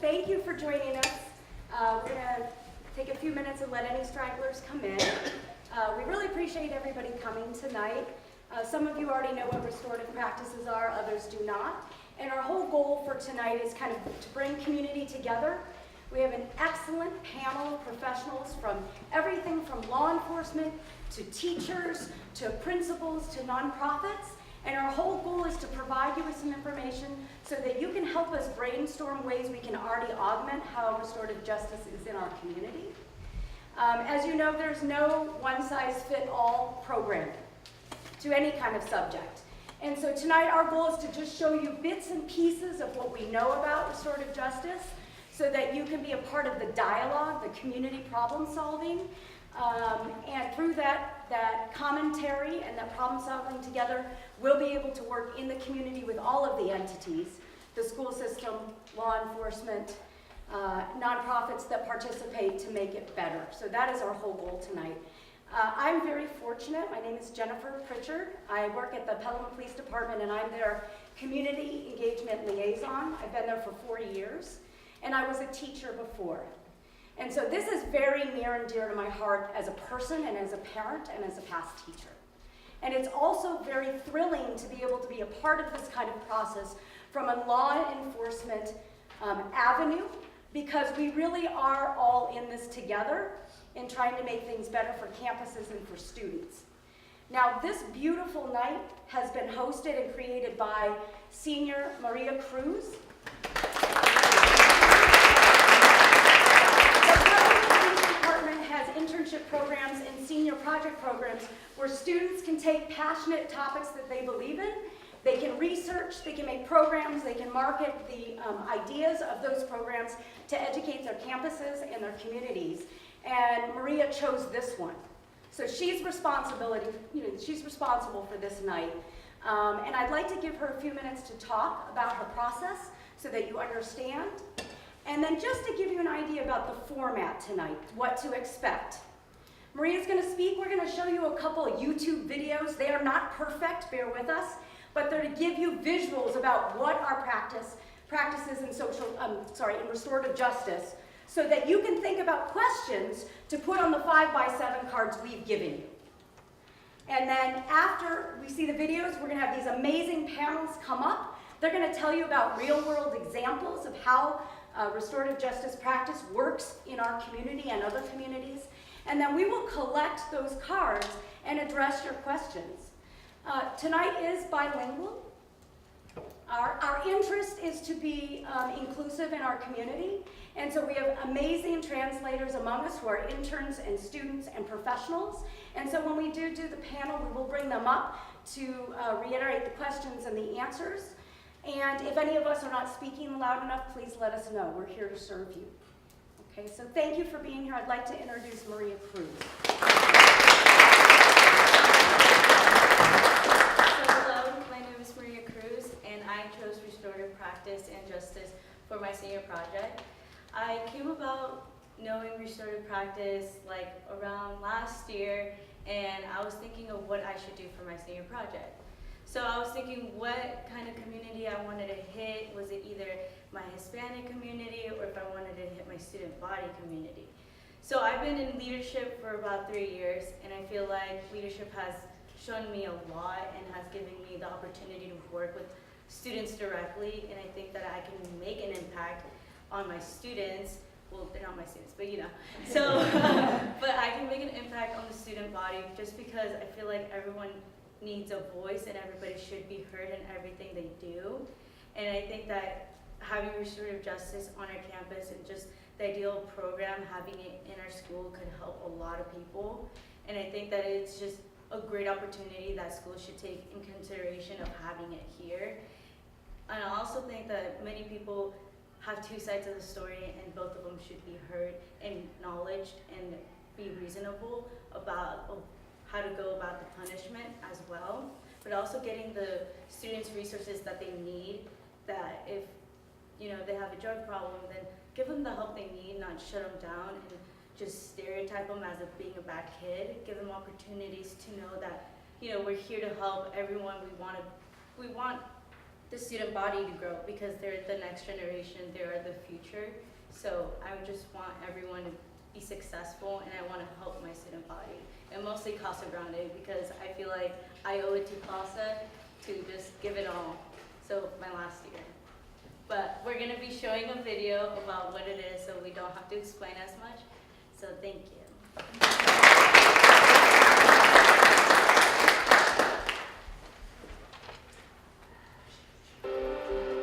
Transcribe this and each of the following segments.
Thank you for joining us. We're going to take a few minutes and let any stragglers come in. We really appreciate everybody coming tonight. Some of you already know what restorative practices are, others do not. And our whole goal for tonight is kind of to bring community together. We have an excellent panel of professionals from everything from law enforcement to teachers to principals to nonprofits. And our whole goal is to provide you with some information so that you can help us brainstorm ways we can already augment how restorative justice is in our community. As you know, there's no one-size-fits-all program to any kind of subject. And so tonight our goal is to just show you bits and pieces of what we know about restorative justice so that you can be a part of the dialogue, the community problem solving. And through that commentary and that problem solving together, we'll be able to work in the community with all of the entities, the school system, law enforcement, nonprofits that participate to make it better. So that is our whole goal tonight. I'm very fortunate. My name is Jennifer Pritchard. I work at the Pelham Police Department and I'm their community engagement liaison. I've been there for 40 years and I was a teacher before. And so this is very near and dear to my heart as a person and as a parent and as a past teacher. And it's also very thrilling to be able to be a part of this kind of process from a law enforcement avenue, because we really are all in this together in trying to make things better for campuses and for students. Now, this beautiful night has been hosted and created by Senior Maria Cruz. Has internship programs and senior project programs where students can take passionate topics that they believe in, they can research, they can make programs, they can market the ideas of those programs to educate their campuses and their communities. And Maria chose this one. So she's responsible for this night. And I'd like to give her a few minutes to talk about her process so that you understand. And then just to give you an idea about the format tonight, what to expect. Maria's going to speak. We're going to show you a couple of YouTube videos. They are not perfect, bear with us, but they're to give you visuals about what our practices in restorative justice, so that you can think about questions to put on the 5x7 cards we've given you. And then after we see the videos, we're going to have these amazing panels come up. They're going to tell you about real-world examples of how restorative justice practice works in our community and other communities. And then we will collect those cards and address your questions. Tonight is bilingual. Our interest is to be inclusive in our community. And so we have amazing translators among us who are interns and students and professionals. And so when we do the panel, we will bring them up to reiterate the questions and the answers. And if any of us are not speaking loud enough, please let us know. We're here to serve you. Okay, so thank you for being here. I'd like to introduce Maria Cruz. So hello, my name is Maria Cruz, and I chose restorative practice and justice for my senior project. I came about knowing restorative practice like around last year, and I was thinking of what I should do for my senior project. So I was thinking what kind of community I wanted to hit. Was it either my Hispanic community or if I wanted to hit my student body community? So I've been in leadership for about 3 years, and I feel like leadership has shown me a lot and has given me the opportunity to work with students directly, and I think that I can make an impact on my students. Well, they're not my students, but you know. So, but I can make an impact on the student body just because I feel like everyone needs a voice and everybody should be heard in everything they do. And I think that having restorative justice on our campus and just the ideal program, having it in our school could help a lot of people. And I think that it's just a great opportunity that schools should take in consideration of having it here. And I also think that many people have two sides of the story and both of them should be heard and acknowledged and be reasonable about how to go about the punishment as well, but also getting the students resources that they need, that if they have a drug problem, then give them the help they need, not shut them down and just stereotype them as being a bad kid. Give them opportunities to know that we're here to help everyone. We want the student body to grow, because they're the next generation, they are the future. So I would just want everyone to be successful, and I want to help my student body, and mostly Casa Grande, because I feel like I owe it to Casa to just give it all. So my last year. But we're going to be showing a video about what it is, so we don't have to explain as much. So thank you.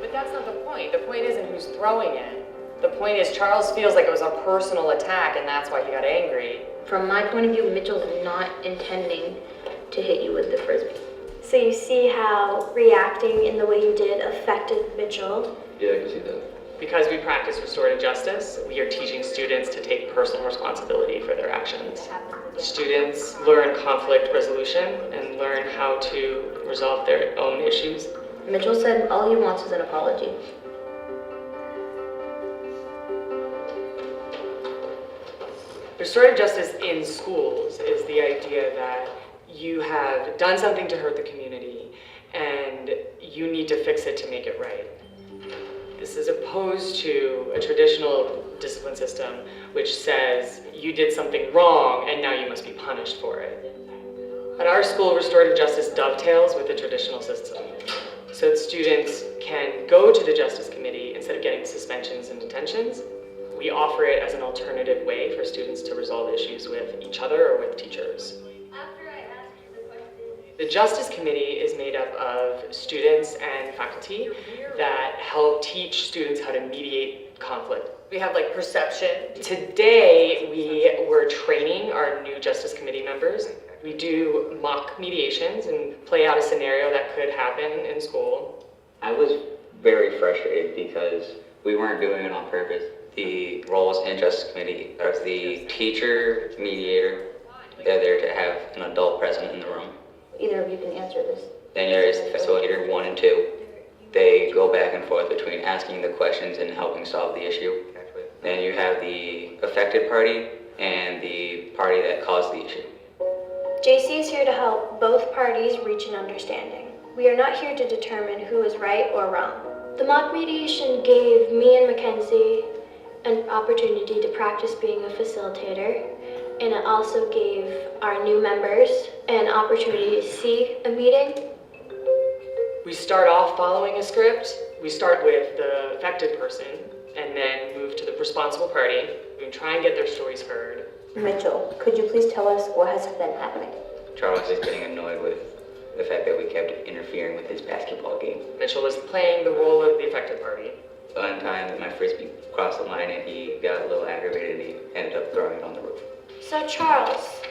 But that's not the point. The point isn't who's throwing it. The point is Charles feels like it was a personal attack, and that's why he got angry. From my point of view, Mitchell's not intending to hit you with the frisbee. So you see how reacting in the way you did affected Mitchell. Yeah, I can see that. Because we practice restorative justice, we are teaching students to take personal responsibility for their actions. Students learn conflict resolution and learn how to resolve their own issues. Mitchell said all he wants is an apology. Restorative justice in schools is the idea that you have done something to hurt the community and you need to fix it to make it right. This is opposed to a traditional discipline system which says you did something wrong and now you must be punished for it. At our school, restorative justice dovetails with the traditional system, so that students can go to the Justice Committee instead of getting suspensions and detentions. We offer it as an alternative way for students to resolve issues with each other or with teachers. After I asked you the question, The Justice Committee is made up of students and faculty that help teach students how to mediate conflict. We have like perception. Today, we were training our new Justice Committee members. We do mock mediations and play out a scenario that could happen in school. I was very frustrated because we weren't doing it on purpose. The roles in Justice Committee are the teacher, mediator. They're there to have an adult present in the room. Either of you can answer this. Then there is facilitator 1 and 2. They go back and forth between asking the questions and helping solve the issue. Then you have the affected party and the party that caused the issue. JC is here to help both parties reach an understanding. We are not here to determine who is right or wrong. The mock mediation gave me and Mackenzie an opportunity to practice being a facilitator, and it also gave our new members an opportunity to see a meeting. We start off following a script. We start with the affected person and then move to the responsible party and try and get their stories heard. Mitchell, could you please tell us what has been happening? Charles is getting annoyed with the fact that we kept interfering with his basketball game. Mitchell is playing the role of the affected party. One time my frisbee crossed the line and he got a little aggravated and he ended up throwing it on the roof. So Charles,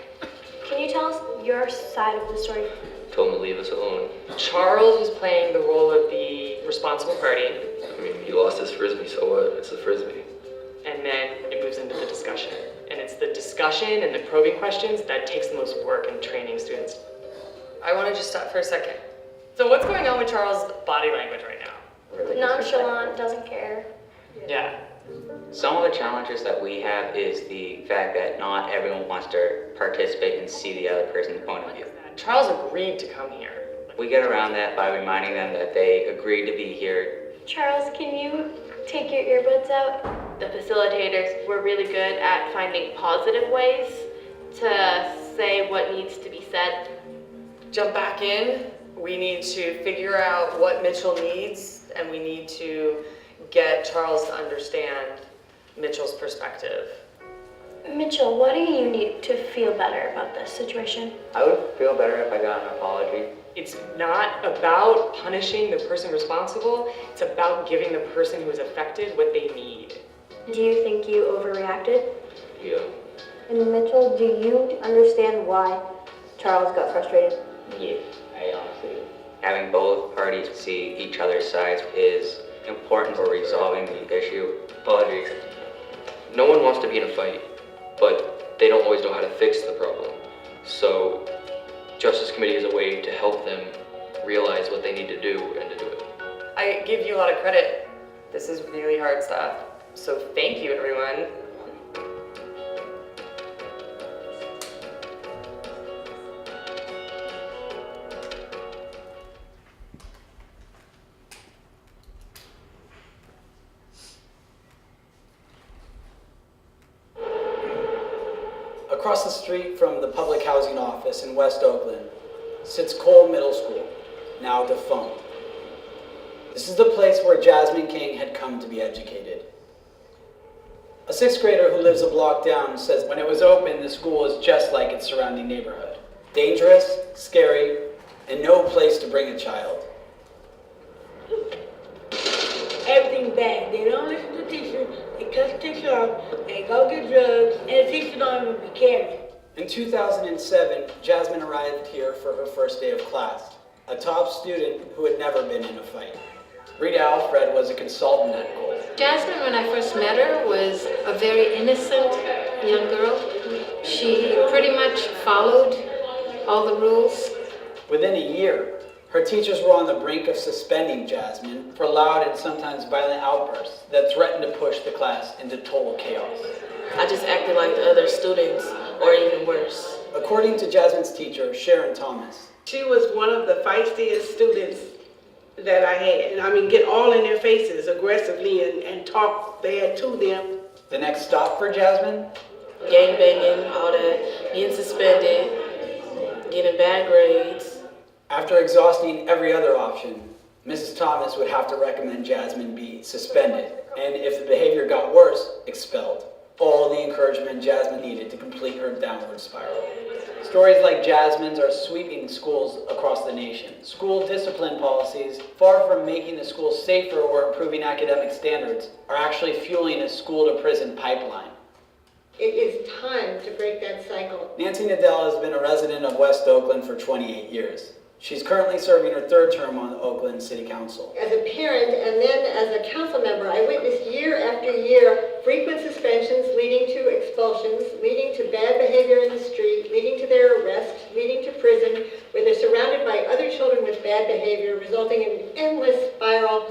can you tell us your side of the story? Told him to leave us alone. Charles is playing the role of the responsible party, I mean, he lost his frisbee, so what? It's a frisbee. and then it moves into the discussion. And it's the discussion and the probing questions that takes the most work in training students. I want to just stop for a second. So what's going on with Charles' body language right now? Really Nonchalant, doesn't care. Yeah. Some of the challenges that we have is the fact that not everyone wants to participate and see the other person's point of view. Charles agreed to come here. We get around that by reminding them that they agreed to be here. Charles, can you take your earbuds out? The facilitators were really good at finding positive ways to say what needs to be said. Jump back in. We need to figure out what Mitchell needs, and we need to get Charles to understand Mitchell's perspective. Mitchell, what do you need to feel better about this situation? I would feel better if I got an apology. It's not about punishing the person responsible, it's about giving the person who is affected what they need. Do you think you overreacted? Yeah. And Mitchell, do you understand why Charles got frustrated? Yeah, I honestly do. Having both parties see each other's sides is important for resolving the issue. Apology. No one wants to be in a fight, but they don't always know how to fix the problem. So, Justice Committee is a way to help them realize what they need to do and to do it. I give you a lot of credit. This is really hard stuff. So thank you, everyone. Across the street from the public housing office in West Oakland sits Cole Middle School, now defunct. This is the place where Jasmine King had come to be educated. A sixth grader who lives a block down says when it was open, the school was just like its surrounding neighborhood. Dangerous, scary, and no place to bring a child. Everything bad. They don't listen to the teacher, they cut the teacher off, they go get drugs, and the teacher don't even be caring. In 2007, Jasmine arrived here for her first day of class, a top student who had never been in a fight. Rita Alfred was a consultant at Cole. Jasmine, when I first met her, was a very innocent young girl. She pretty much followed all the rules. Within a year, her teachers were on the brink of suspending Jasmine for loud and sometimes violent outbursts that threatened to push the class into total chaos. I just acted like the other students, or even worse. According to Jasmine's teacher, Sharon Thomas, she was one of the feistiest students that I had. I mean, get all in their faces aggressively and talk bad to them. the next stop for Jasmine? Gang banging, all that, being suspended, getting bad grades. After exhausting every other option, Mrs. Thomas would have to recommend Jasmine be suspended, and if the behavior got worse, expelled. All the encouragement Jasmine needed to complete her downward spiral. Stories like Jasmine's are sweeping schools across the nation. School discipline policies, far from making the schools safer or improving academic standards, are actually fueling a school-to-prison pipeline. It is time to break that cycle. Nancy Nadell has been a resident of West Oakland for 28 years. She's currently serving her third term on the Oakland City Council. As a parent and then as a council member, I witnessed year after year frequent suspensions leading to expulsions, leading to bad behavior in the street, leading to their arrest, leading to prison, where they're surrounded by other children with bad behavior, resulting in an endless spiral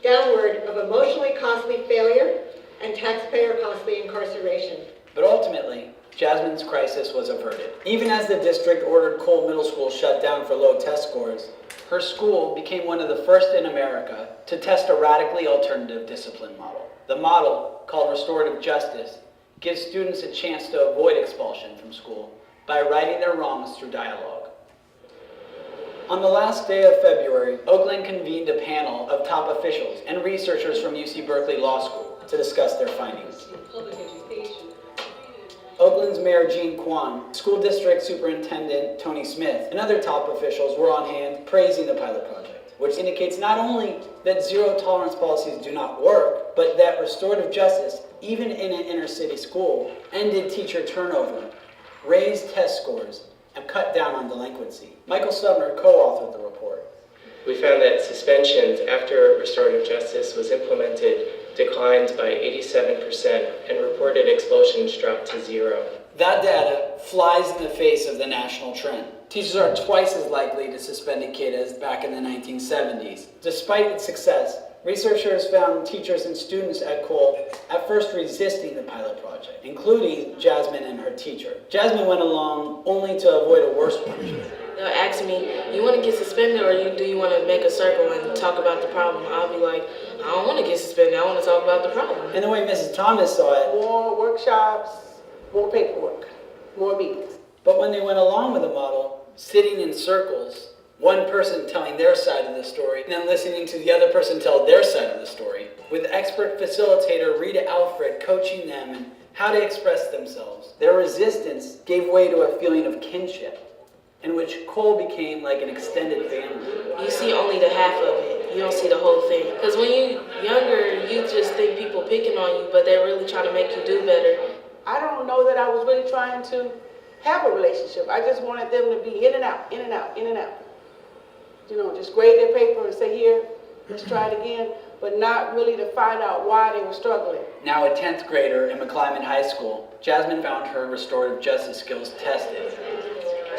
downward of emotionally costly failure and taxpayer costly incarceration. But ultimately, Jasmine's crisis was averted. Even as the district ordered Cole Middle School shut down for low test scores, her school became one of the first in America to test a radically alternative discipline model. The model, called Restorative Justice, gives students a chance to avoid expulsion from school by righting their wrongs through dialogue. On the last day of February, Oakland convened a panel of top officials and researchers from UC Berkeley Law School to discuss their findings. Oakland's Mayor Jean Kwan, School District Superintendent Tony Smith, and other top officials were on hand praising the pilot project, which indicates not only that zero tolerance policies do not work, but that restorative justice, even in an inner city school, ended teacher turnover, raised test scores, and cut down on delinquency. Michael Sumner co-authored the report. We found that suspensions after restorative justice was implemented declined by 87% and reported expulsions dropped to 0. That data flies in the face of the national trend. Teachers are twice as likely to suspend a kid as back in the 1970s. Despite its success, researchers found teachers and students at Cole at first resisting the pilot project, including Jasmine and her teacher. Jasmine went along only to avoid a worse punishment. They'll ask me, you want to get suspended or do you want to make a circle and talk about the problem? I'll be like, I don't want to get suspended, I want to talk about the problem. And the way Mrs. Thomas saw it, More workshops, more paperwork, more meetings. but when they went along with the model, sitting in circles, one person telling their side of the story, and then listening to the other person tell their side of the story, with expert facilitator Rita Alfred coaching them in how to express themselves, their resistance gave way to a feeling of kinship, in which Cole became like an extended family. You see only the half of it. You don't see the whole thing. Because when you're younger, you just think people picking on you, but they're really trying to make you do better. I don't know that I was really trying to have a relationship. I just wanted them to be in and out, in and out, in and out. You know, just grade their paper and say, here, let's try it again, but not really to find out why they were struggling. Now a 10th grader in McClymonds High School, Jasmine found her restorative justice skills tested.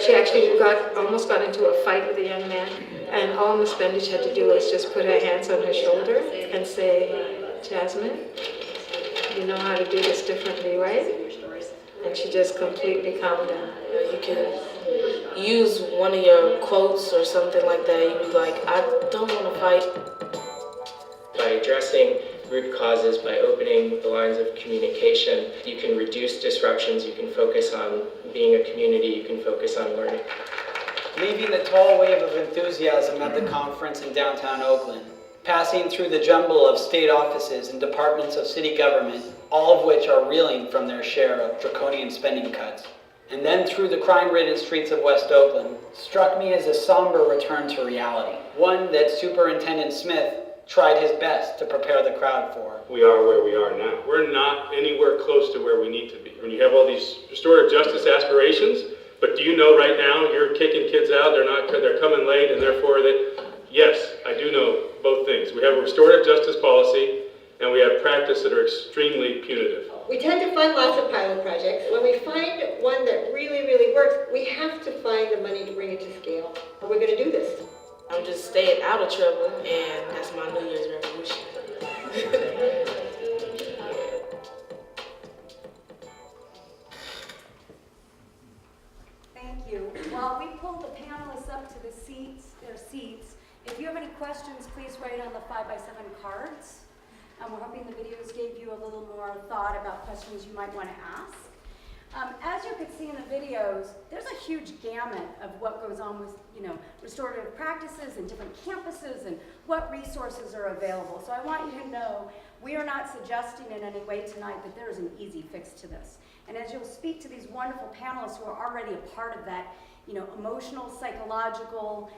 She actually almost got into a fight with a young man, and all Miss Bendich had to do was just put her hands on her shoulder and say, Jasmine, you know how to do this differently, right? And she just completely calmed down. You can use one of your quotes or something like that. You'd be like, I don't want to fight. By addressing root causes by opening the lines of communication. You can reduce disruptions, you can focus on being a community, you can focus on learning. Leaving the tall wave of enthusiasm at the conference in downtown Oakland, passing through the jumble of state offices and departments of city government, all of which are reeling from their share of draconian spending cuts, and then through the crime-ridden streets of West Oakland, struck me as a somber return to reality, one that Superintendent Smith tried his best to prepare the crowd for. We are where we are now. We're not anywhere close to where we need to be. When you have all these restorative justice aspirations, but do you know right now you're kicking kids out, they're coming late, and therefore yes, I do know both things. We have a restorative justice policy, and we have practice that are extremely punitive. We tend to fund lots of pilot projects. When we find one that really, really works, we have to find the money to bring it to scale. We're going to do this. I'm just staying out of trouble, and that's my New Year's resolution. Thank you. While we pull the panelists up to their seats, if you have any questions, please write on the 5x7 cards. We're hoping the videos gave you a little more thought about questions you might want to ask. As you could see in the videos, there's a huge gamut of what goes on with, restorative practices and different campuses and what resources are available. So I want you to know we are not suggesting in any way tonight that there is an easy fix to this. And as you'll speak to these wonderful panelists who are already a part of that, emotional, psychological,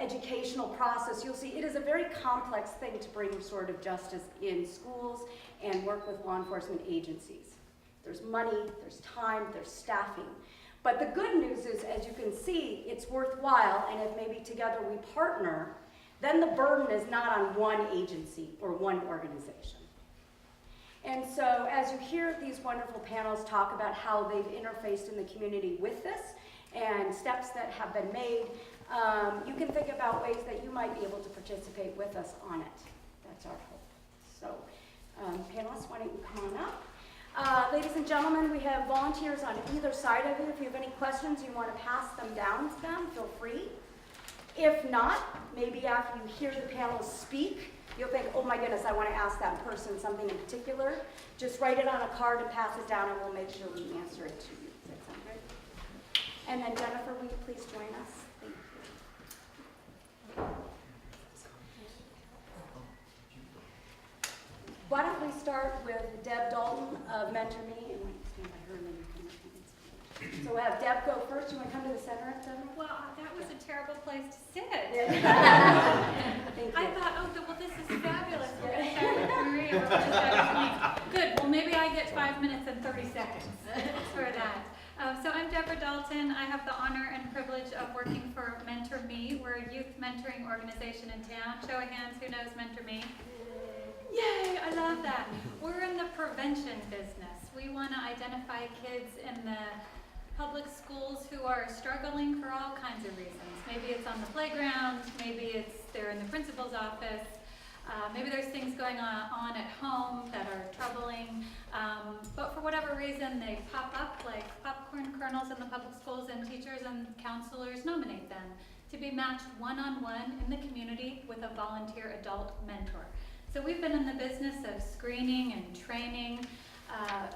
educational process, you'll see it is a very complex thing to bring restorative justice in schools and work with law enforcement agencies. There's money, there's time, there's staffing. But the good news is, as you can see, it's worthwhile, and if maybe together we partner, then the burden is not on one agency or one organization. And so as you hear these wonderful panels talk about how they've interfaced in the community with this and steps that have been made, you can think about ways that you might be able to participate with us on it. That's our hope. So panelists, why don't you come on up? Ladies and gentlemen, we have volunteers on either side of you. If you have any questions, you want to pass them down to them, feel free. If not, maybe after you hear the panelists speak, you'll think, oh my goodness, I want to ask that person something in particular. Just write it on a card and pass it down, and we'll make sure we answer it to you. Does that sound good? And then Jennifer, will you please join us? Thank you. Why don't we start with Deb Dalton of Mentor Me, and stand by her, and then you can. So we'll have Deb go first. You want to come to the center, Deb? Well, that was a terrible place to sit. Thank you. I thought, well, this is fabulous. We're going to start with Maria. We're going to start with me. Good. Well, maybe I get 5 minutes and 30 seconds for that. So I'm Deborah Dalton. I have the honor and privilege of working for Mentor Me. We're a youth mentoring organization in town. Show of hands, who knows Mentor Me? Yay, I love that. We're in the prevention business. We want to identify kids in the public schools who are struggling for all kinds of reasons. Maybe it's on the playground, maybe they're in the principal's office, maybe there's things going on at home that are troubling, but for whatever reason they pop up like popcorn kernels in the public schools, and teachers and counselors nominate them to be matched one-on-one in the community with a volunteer adult mentor. So we've been in the business of screening and training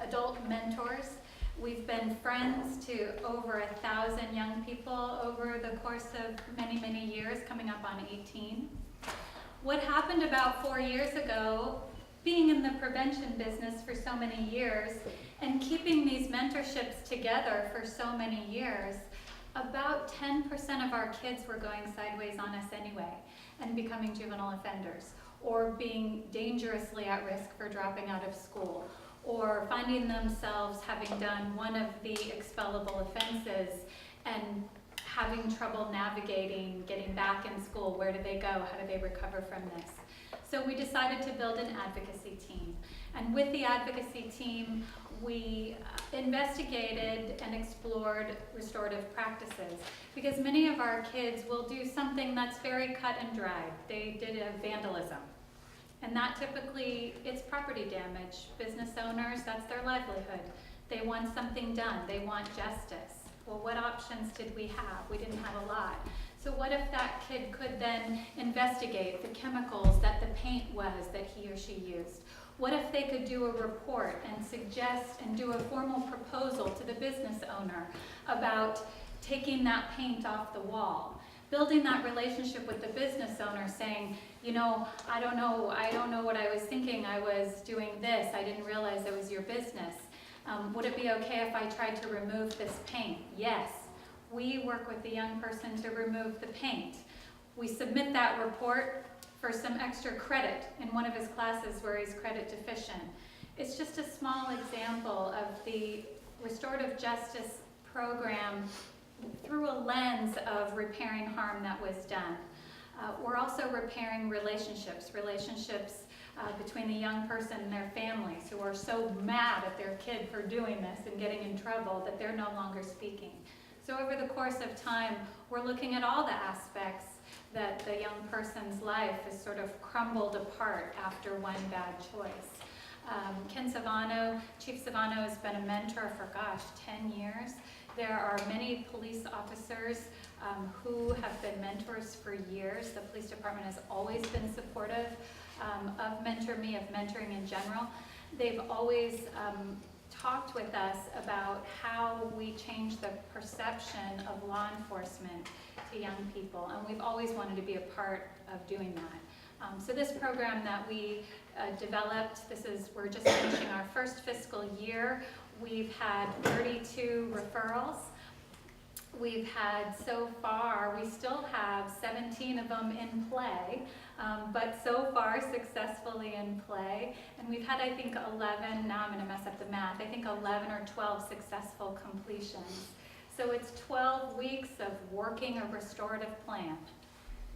adult mentors. We've been friends to over 1,000 young people over the course of many, many years, coming up on 18. What happened about 4 years ago, being in the prevention business for so many years and keeping these mentorships together for so many years, about 10% of our kids were going sideways on us anyway and becoming juvenile offenders, or being dangerously at risk for dropping out of school, or finding themselves having done one of the expellable offenses and having trouble navigating, getting back in school. Where do they go? How do they recover from this? So we decided to build an advocacy team. And with the advocacy team, we investigated and explored restorative practices, because many of our kids will do something that's very cut and dry. They did a vandalism. And that typically, it's property damage. Business owners, that's their livelihood. They want something done. They want justice. Well, what options did we have? We didn't have a lot. So what if that kid could then investigate the chemicals that the paint was that he or she used? What if they could do a report and suggest and do a formal proposal to the business owner about taking that paint off the wall? Building that relationship with the business owner, saying, you know, I don't know what I was thinking. I was doing this. I didn't realize it was your business. Would it be okay if I tried to remove this paint? Yes. We work with the young person to remove the paint. We submit that report for some extra credit in one of his classes where he's credit deficient. It's just a small example of the restorative justice program through a lens of repairing harm that was done. We're also repairing relationships between the young person and their families who are so mad at their kid for doing this and getting in trouble that they're no longer speaking. So over the course of time, we're looking at all the aspects that the young person's life has sort of crumbled apart after one bad choice. Chief Savano has been a mentor for, 10 years. There are many police officers who have been mentors for years. The police department has always been supportive of Mentor Me, of mentoring in general. They've always talked with us about how we change the perception of law enforcement to young people, and we've always wanted to be a part of doing that. So this program that we developed, we're just finishing our first fiscal year. We've had 32 referrals. We've had so far, we still have 17 of them in play, but so far successfully in play. And we've had, I think, 11, now I'm going to mess up the math, I think 11 or 12 successful completions. So it's 12 weeks of working a restorative plan,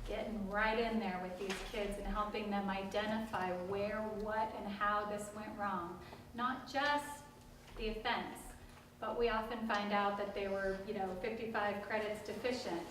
getting right in there with these kids and helping them identify where, what, and how this went wrong. Not just the offense, but we often find out that they were, 55 credits deficient,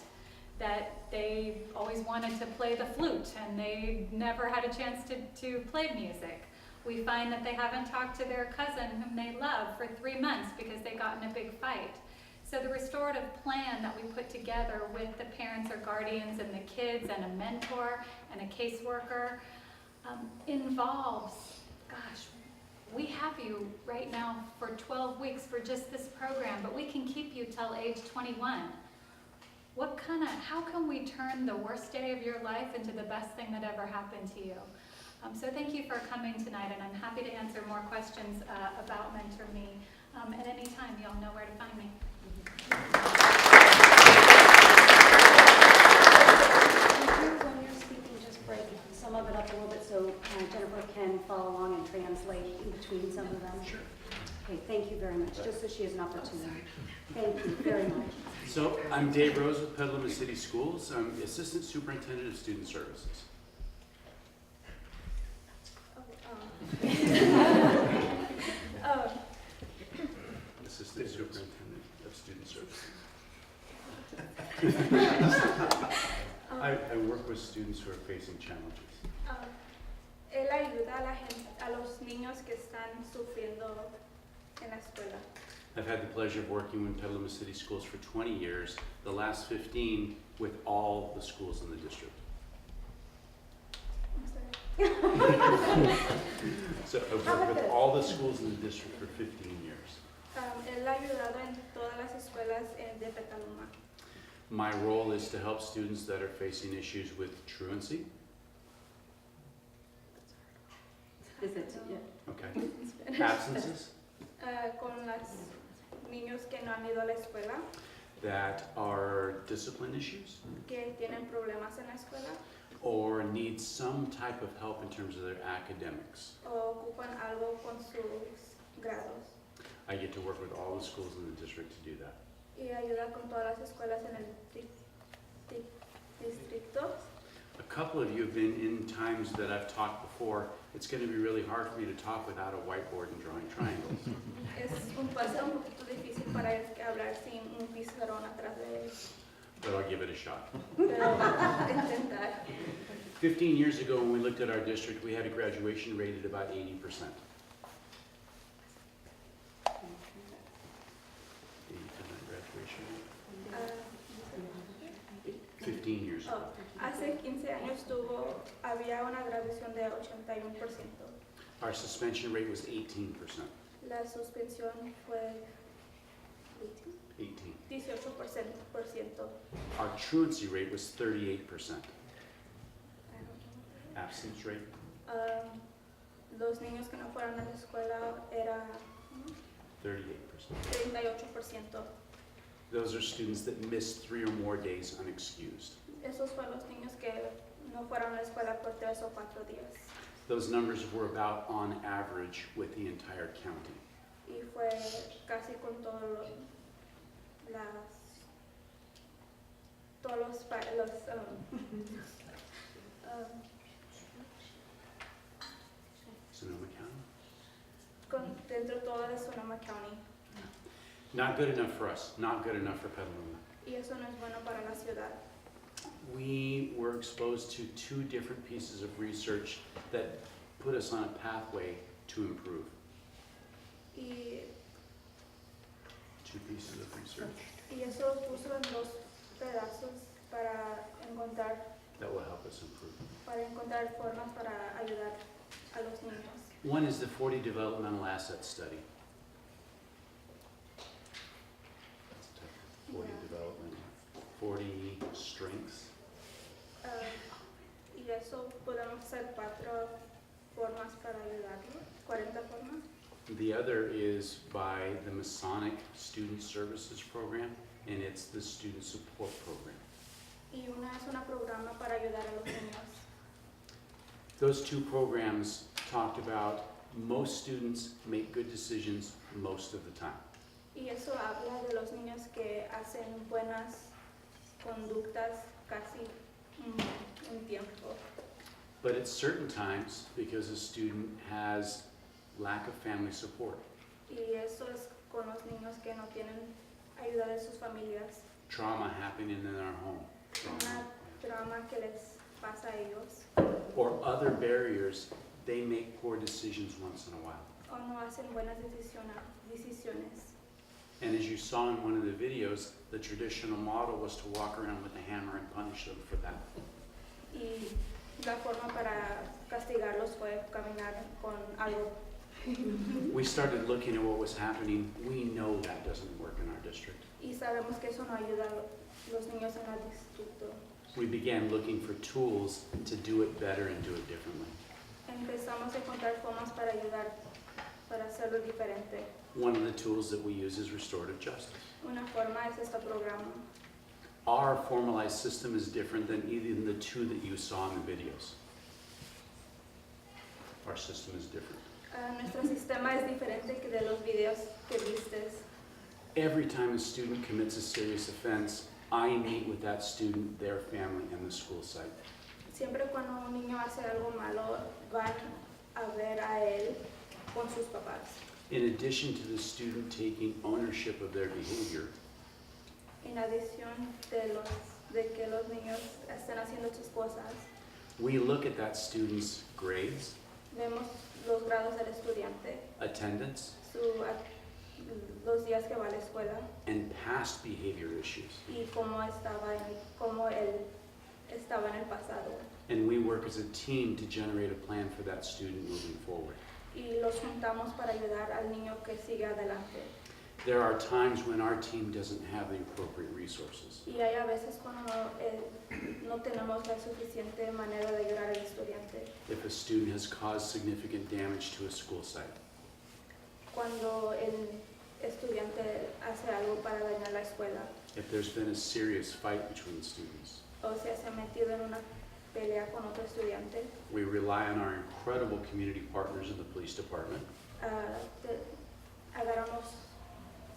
that they always wanted to play the flute and they never had a chance to play music. We find that they haven't talked to their cousin whom they love for 3 months because they got in a big fight. So the restorative plan that we put together with the parents or guardians and the kids and a mentor and a caseworker involves, we have you right now for 12 weeks for just this program, but we can keep you till age 21. How can we turn the worst day of your life into the best thing that ever happened to you? So thank you for coming tonight, and I'm happy to answer more questions about Mentor Me at any time. Y'all know where to find me. When you're speaking, just break some of it up a little bit so Jennifer can follow along and translate in between some of them. Sure. Okay, thank you very much, just so she has an opportunity. Thank you very much. So I'm Dave Rose with Petaluma City Schools. I'm Assistant Superintendent of Student Services. Assistant Superintendent of Student Services. I work with students who are facing challenges. Él ayuda a los niños que están sufriendo en la escuela. I've had the pleasure of working with Petaluma City Schools for 20 years, the last 15 with all the schools in the district. So I've worked with all the schools in the district for 15 years. Él ha ayudado en todas las escuelas de Petaluma. My role is to help students that are facing issues with truancy. Is it? Yeah. Okay. Absences. Con los niños que no han ido a la escuela. That are discipline issues. Que tienen problemas en la escuela. Or need some type of help in terms of their academics. O ocupan algo con sus grados. I get to work with all the schools in the district to do that. Y ayuda con todas las escuelas en el distrito. A couple of you have been in times that I've talked before. It's going to be really hard for me to talk without a whiteboard and drawing triangles. Es un paso un poquito difícil para él hablar sin un pizarrón atrás de él. But I'll give it a shot. Pero intentar. 15 years ago when we looked at our district, we had a graduation rate at about 80%. 80% graduation rate. 15 years ago. Hace 15 años había una graduación de 81%. Our suspension rate was 18%. La suspensión fue 18. 18%. Our truancy rate was 38%. Absence rate, Los niños que no fueron a la escuela era 38%. 38%. Those are students that missed 3 or more days unexcused. Esos fueron los niños que no fueron a la escuela por 3 o 4 días. Those numbers were about on average with the entire county. Y fue casi con todos los Sonoma County? dentro de toda de Sonoma County. Not good enough for us, not good enough for Petaluma. Y eso no es bueno para la ciudad. We were exposed to 2 different pieces of research that put us on a pathway to improve. Y 2 pieces of research eso puso en 2 pedazos para that will help us improve. encontrar formas para ayudar a los niños. One is the 40 Developmental Asset Study. 40 development, 40 strengths. Y eso podemos hacer 4 formas para ayudarlo, 40 formas. The other is by the Masonic Student Services Program, and it's the Student Support Program. Y una es un programa para ayudar a los niños. Those 2 programs talked about most students make good decisions most of the time. Y eso habla de los niños que hacen buenas conductas casi un tiempo. But at certain times, because a student has lack of family support, Y eso es con los niños que no tienen ayuda de sus familias. trauma happening in our home, Una trauma que les pasa a ellos. or other barriers, they make poor decisions once in a while. O no hacen buenas decisiones. And as you saw in one of the videos, the traditional model was to walk around with a hammer and punish them for that. Y la forma para castigarlos fue caminar con algo. We started looking at what was happening. We know that doesn't work in our district. Y sabemos que eso no ayuda a los niños en el distrito. We began looking for tools to do it better and do it differently. Empezamos a encontrar formas para ayudar, para hacerlo diferente. One of the tools that we use is restorative justice. Una forma es este programa. Our formalized system is different than even the 2 that you saw in the videos. Our system is different. Nuestro sistema es diferente que de los videos que vistes. Every time a student commits a serious offense, I meet with that student, their family, and the school site. Siempre cuando un niño hace algo malo, van a ver a él con sus papás. In addition to the student taking ownership of their behavior, En adición de que los niños estén haciendo sus cosas, we look at that student's grades, vemos los grados del estudiante, attendance, los días que va a la escuela and past behavior issues. y cómo él estaba en el pasado. And we work as a team to generate a plan for that student moving forward. Y los juntamos para ayudar al niño que sigue adelante. There are times when our team doesn't have the appropriate resources. Y hay a veces cuando no tenemos la suficiente manera de ayudar al estudiante. If a student has caused significant damage to a school site, Cuando el estudiante hace algo para dañar la escuela if there's been a serious fight between students, o se ha metido en una pelea con otro estudiante, we rely on our incredible community partners in the police department. agarramos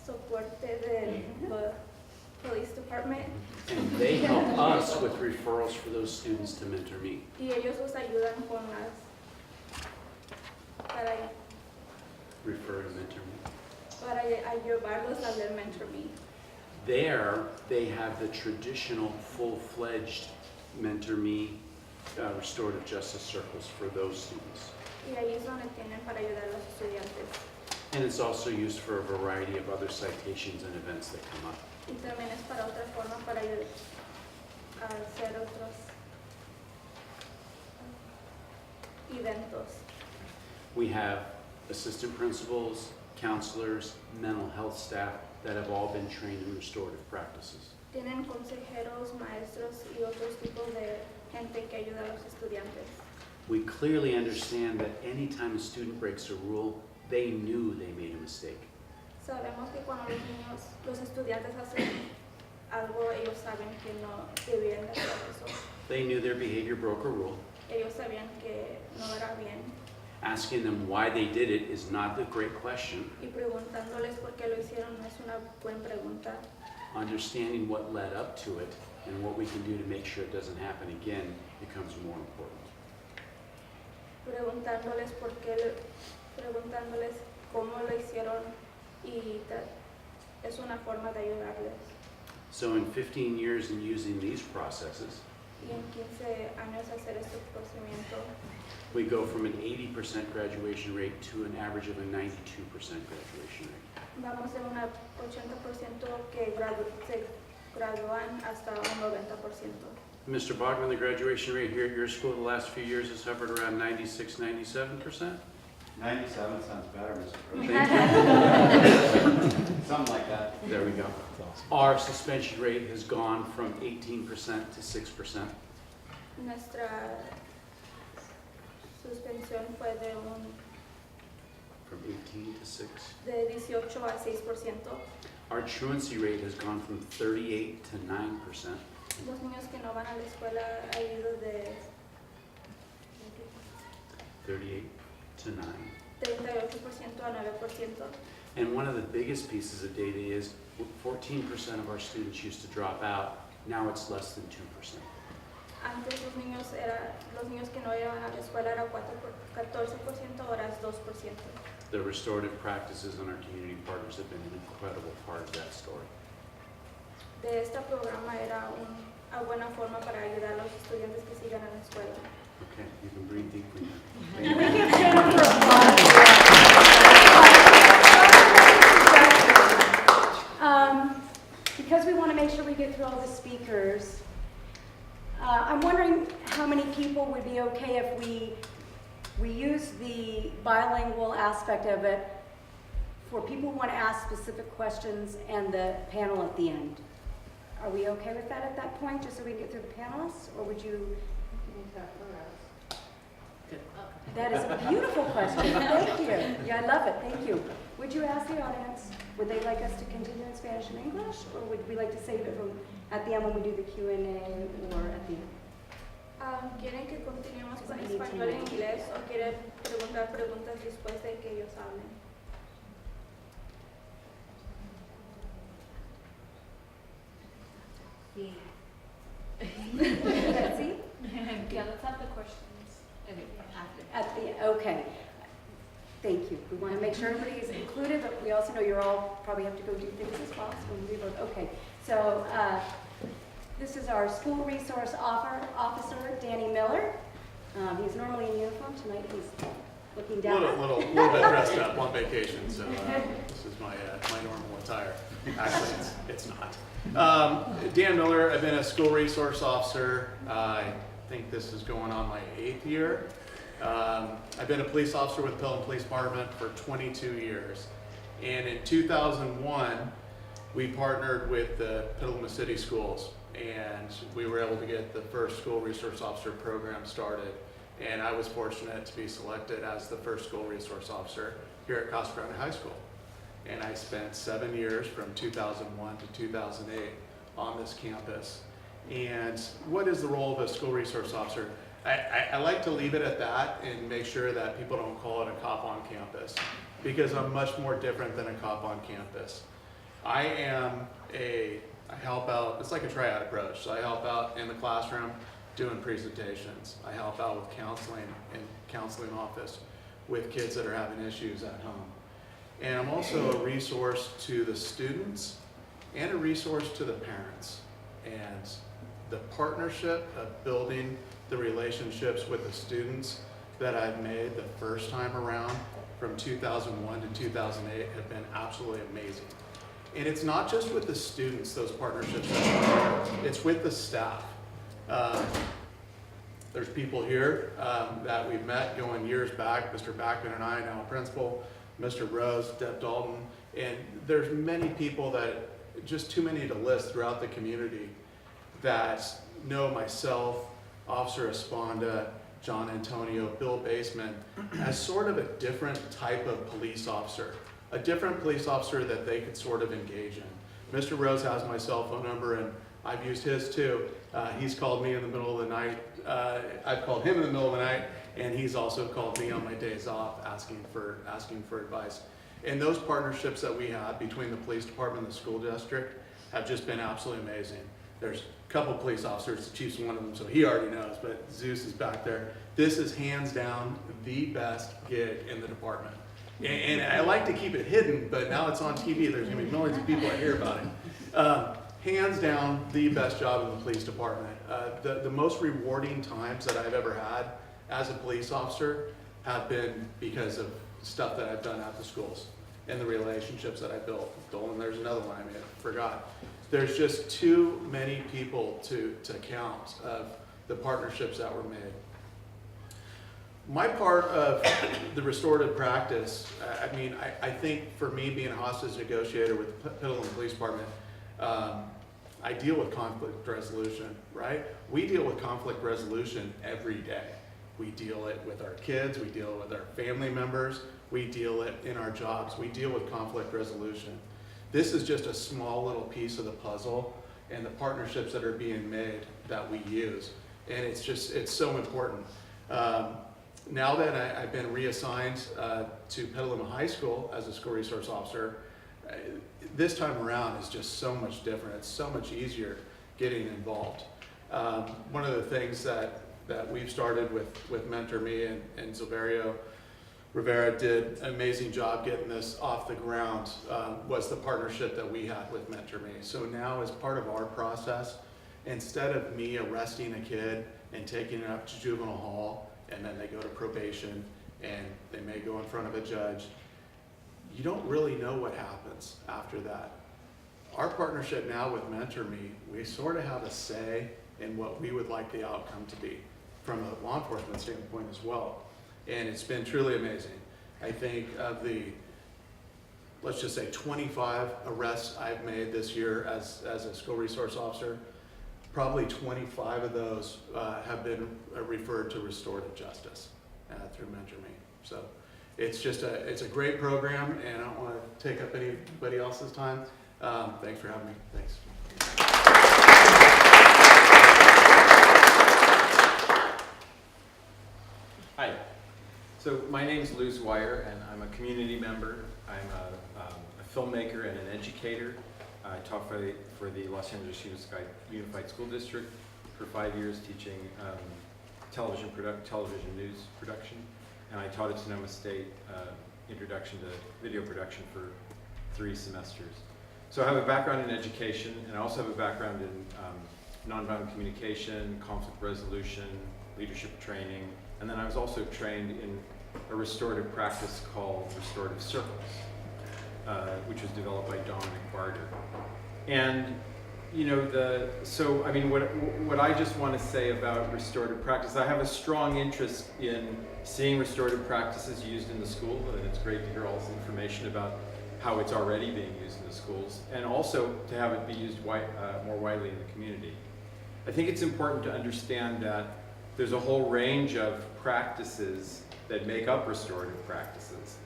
soporte del police department And they help us with referrals for those students to mentor me. y ellos nos ayudan con para Refer and mentor me. para ayudarlos a leer Mentor Me. There, they have the traditional full-fledged mentor me restorative justice circles for those students. Y ahí es donde tienen para ayudar a los estudiantes. And it's also used for a variety of other citations and events that come up. Y también es para otra forma para ayudar hacer otros eventos. We have assistant principals, counselors, mental health staff that have all been trained in restorative practices. Tienen consejeros, maestros y otros tipos de gente que ayuda a los estudiantes. We clearly understand that anytime a student breaks a rule, they knew they made a mistake. Sabemos que cuando los estudiantes hacen algo, ellos saben que no debían de hacer eso. They knew their behavior broke a rule. Ellos sabían que no era bien. Asking them why they did it is not a great question. Y preguntándoles por qué lo hicieron no es una buena pregunta. Understanding what led up to it and what we can do to make sure it doesn't happen again becomes more important. Preguntándoles por qué, preguntándoles cómo lo hicieron y es una forma de ayudarles. So in 15 years in using these processes, Y en 15 años hacer este procedimiento, we go from an 80% graduation rate to an average of a 92% graduation rate. vamos de un 80% que se gradúan hasta un 90%. Mr. Bogman, the graduation rate here at your school the last few years has hovered around 96, 97%? 97 sounds better, Mr. Cruz. Thank you. Something like that. There we go. Our suspension rate has gone from 18% to 6%. Nuestra suspensión fue From 18 to 6. de 18 a 6%. Our truancy rate has gone from 38 to 9%. Los niños que no van a la escuela ha ido de 38 to 9. 38% a 9%. And one of the biggest pieces of data is 14% of our students used to drop out. Now it's less than 2%. Antes los niños que no iban a la escuela era 14%, ahora es 2%. The restorative practices and our community partners have been an incredible part of that story. De este programa era una buena forma para ayudar a los estudiantes que sigan en la escuela. Okay, you can breathe deeply now. Can we give Jennifer applause? Because we want to make sure we get through all the speakers, I'm wondering how many people would be okay if we use the bilingual aspect of it for people who want to ask specific questions and the panel at the end. Are we okay with that at that point, just so we can get through the panelists, or would you? That is a beautiful question. Thank you. Yeah, I love it. Thank you. Would you ask the audience, would they like us to continue in Spanish and English, or would we like to save it from at the end when we do the Q&A, or at the end? ¿Quieren que continuemos con español e inglés o quieren preguntar preguntas después de que ellos hablen? Sí. Yeah, let's have the questions. Okay. Thank you. We want to make sure everybody is included, but we also know you're all probably have to go do things as well. So we vote. Okay. So this is our school resource officer, Danny Miller. He's normally in uniform. Tonight he's looking down. Little bit dressed up on vacation, so this is my normal attire. Actually, it's not. Dan Miller, I've been a school resource officer. I think this is going on my 8th year. I've been a police officer with the Pelham Police Department for 22 years. And in 2001, we partnered with the Petaluma City Schools, and we were able to get the first school resource officer program started. And I was fortunate to be selected as the first school resource officer here at Casa Grande High School. And I spent 7 years from 2001 to 2008 on this campus. And what is the role of a school resource officer? I like to leave it at that and make sure that people don't call it a cop on campus, because I'm much more different than a cop on campus. I help out, it's like a triad approach. So I help out in the classroom doing presentations. I help out with counseling in counseling office with kids that are having issues at home. And I'm also a resource to the students and a resource to the parents. And the partnership of building the relationships with the students that I've made the first time around from 2001 to 2008 have been absolutely amazing. And it's not just with the students, those partnerships, it's with the staff. There's people here that we've met going years back, Mr. Backman and I, now a principal, Mr. Rose, Deb Dalton, and there's many people that, just too many to list throughout the community, that know myself, Officer Esponda, John Antonio, Bill Baseman, as sort of a different type of police officer, a different police officer that they could sort of engage in. Mr. Rose has my cell phone number, and I've used his too. He's called me in the middle of the night. I've called him in the middle of the night, and he's also called me on my days off asking for advice. And those partnerships that we have between the police department and the school district have just been absolutely amazing. There's a couple police officers, the chief's one of them, so he already knows, but Zeus is back there. This is hands down the best gig in the department. And I like to keep it hidden, but now it's on TV, there's gonna be millions of people that hear about it. Hands down, the best job in the police department. The most rewarding times that I've ever had as a police officer have been because of stuff that I've done at the schools and the relationships that I built. Dolan, there's another one I forgot. There's just too many people to count of the partnerships that were made. My part of the restorative practice, I think for me being a hostage negotiator with the Petaluma Police Department, I deal with conflict resolution, right? We deal with conflict resolution every day. We deal it with our kids, we deal it with our family members, we deal it in our jobs. We deal with conflict resolution. This is just a small little piece of the puzzle and the partnerships that are being made that we use. And it's so important. Now that I've been reassigned to Petaluma High School as a school resource officer, this time around is just so much different. It's so much easier getting involved. One of the things that we've started with Mentor Me and Silverio Rivera did an amazing job getting this off the ground, was the partnership that we had with Mentor Me. So now as part of our process, instead of me arresting a kid and taking it up to juvenile hall, and then they go to probation and they may go in front of a judge, you don't really know what happens after that. Our partnership now with Mentor Me, we sort of have a say in what we would like the outcome to be from a law enforcement standpoint as well. And it's been truly amazing. I think of the, let's just say 25 arrests I've made this year as a school resource officer, probably 25 of those have been referred to restorative justice through Mentor Me. So it's just it's a great program, and I don't want to take up anybody else's time. Thanks for having me. Thanks. Hi. So my name is Luz Wire, and I'm a community member. I'm a filmmaker and an educator. I taught for the Los Angeles Unified School District for 5 years, teaching television news production, and I taught at Sonoma State introduction to video production for 3 semesters. So I have a background in education, and I also have a background in nonviolent communication, conflict resolution, leadership training, and then I was also trained in a restorative practice called Restorative Circles, which was developed by Don McBarter. And what I just want to say about restorative practice, I have a strong interest in seeing restorative practices used in the school, and it's great to hear all this information about how it's already being used in the schools, and also to have it be used more widely in the community. I think it's important to understand that there's a whole range of practices that make up restorative practices.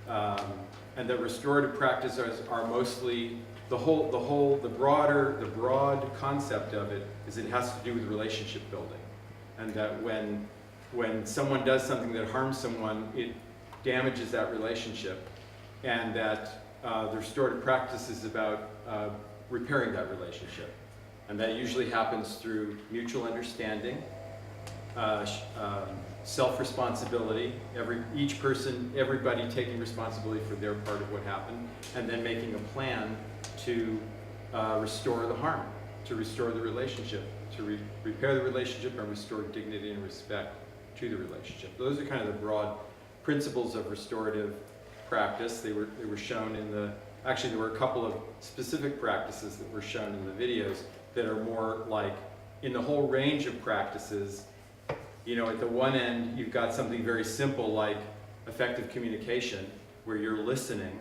And that restorative practices are mostly, the broad concept of it is it has to do with relationship building. And that when someone does something that harms someone, it damages that relationship. And that the restorative practice is about repairing that relationship. And that usually happens through mutual understanding, self-responsibility, everybody taking responsibility for their part of what happened, and then making a plan to restore the harm, to restore the relationship, to repair the relationship and restore dignity and respect to the relationship. Those are kind of the broad principles of restorative practice. They were shown in actually there were a couple of specific practices that were shown in the videos that are more like in the whole range of practices, you know, at the one end, you've got something very simple like effective communication, where you're listening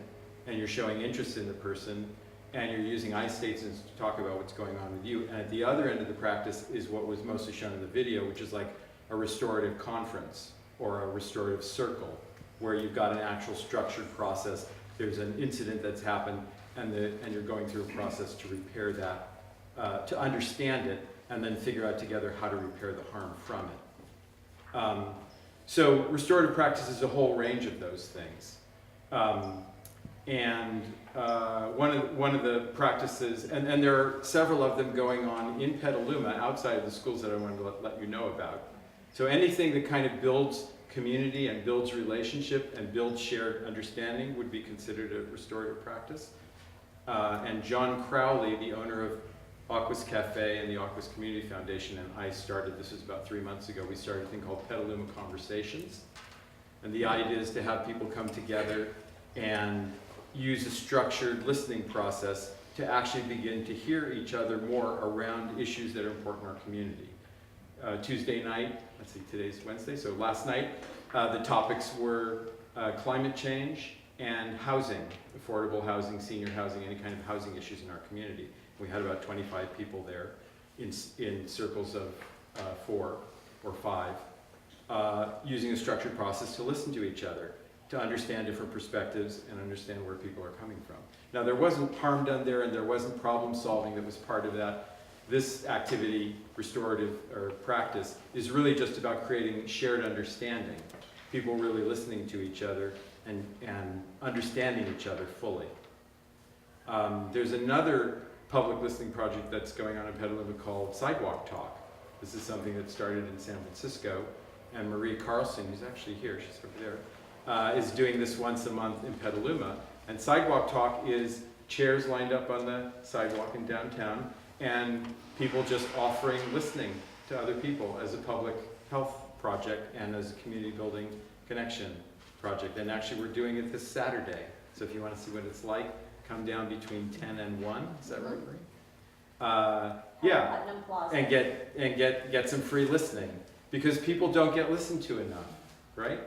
and you're showing interest in the person and you're using I statements to talk about what's going on with you. And at the other end of the practice is what was mostly shown in the video, which is like a restorative conference or a restorative circle, where you've got an actual structured process. There's an incident that's happened, and you're going through a process to repair that, to understand it, and then figure out together how to repair the harm from it. So restorative practice is a whole range of those things. One of the practices, and there are several of them going on in Petaluma outside of the schools that I wanted to let you know about. So anything that kind of builds community and builds relationship and builds shared understanding would be considered a restorative practice. And John Crowley, the owner of Aquas Cafe and the Aquas Community Foundation, and I started, this was about 3 months ago, we started a thing called Petaluma Conversations. And the idea is to have people come together and use a structured listening process to actually begin to hear each other more around issues that are important in our community. Tuesday night, let's see, today's Wednesday, so last night, the topics were climate change and housing, affordable housing, senior housing, any kind of housing issues in our community. We had about 25 people there in circles of 4 or 5, using a structured process to listen to each other, to understand different perspectives and understand where people are coming from. Now, there wasn't harm done there, and there wasn't problem solving that was part of that. This activity, restorative or practice, is really just about creating shared understanding. People really listening to each other and understanding each other fully. There's another public listening project that's going on in Petaluma called Sidewalk Talk. This is something that started in San Francisco, and Marie Carlson, who's actually here, she's over there, is doing this once a month in Petaluma. And Sidewalk Talk is chairs lined up on the sidewalk in downtown, and people just offering listening to other people as a public health project and as a community building connection project. And actually we're doing it this Saturday. So if you want to see what it's like, come down between 10 and 1. Is that right, Marie? Yeah, and get some free listening, because people don't get listened to enough, right?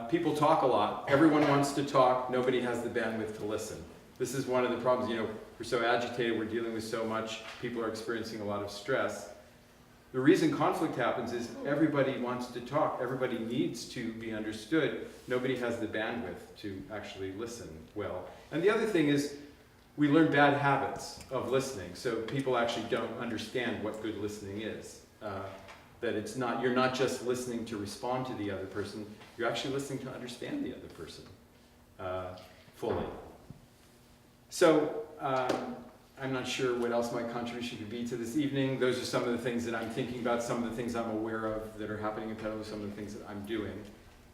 People talk a lot. Everyone wants to talk. Nobody has the bandwidth to listen. This is one of the problems. You know, we're so agitated. We're dealing with so much. People are experiencing a lot of stress. The reason conflict happens is everybody wants to talk. Everybody needs to be understood. Nobody has the bandwidth to actually listen well. And the other thing is we learn bad habits of listening. So people actually don't understand what good listening is. That it's not, you're not just listening to respond to the other person, you're actually listening to understand the other person fully. So I'm not sure what else my contribution could be to this evening. Those are some of the things that I'm thinking about, some of the things I'm aware of that are happening in Petaluma, some of the things that I'm doing,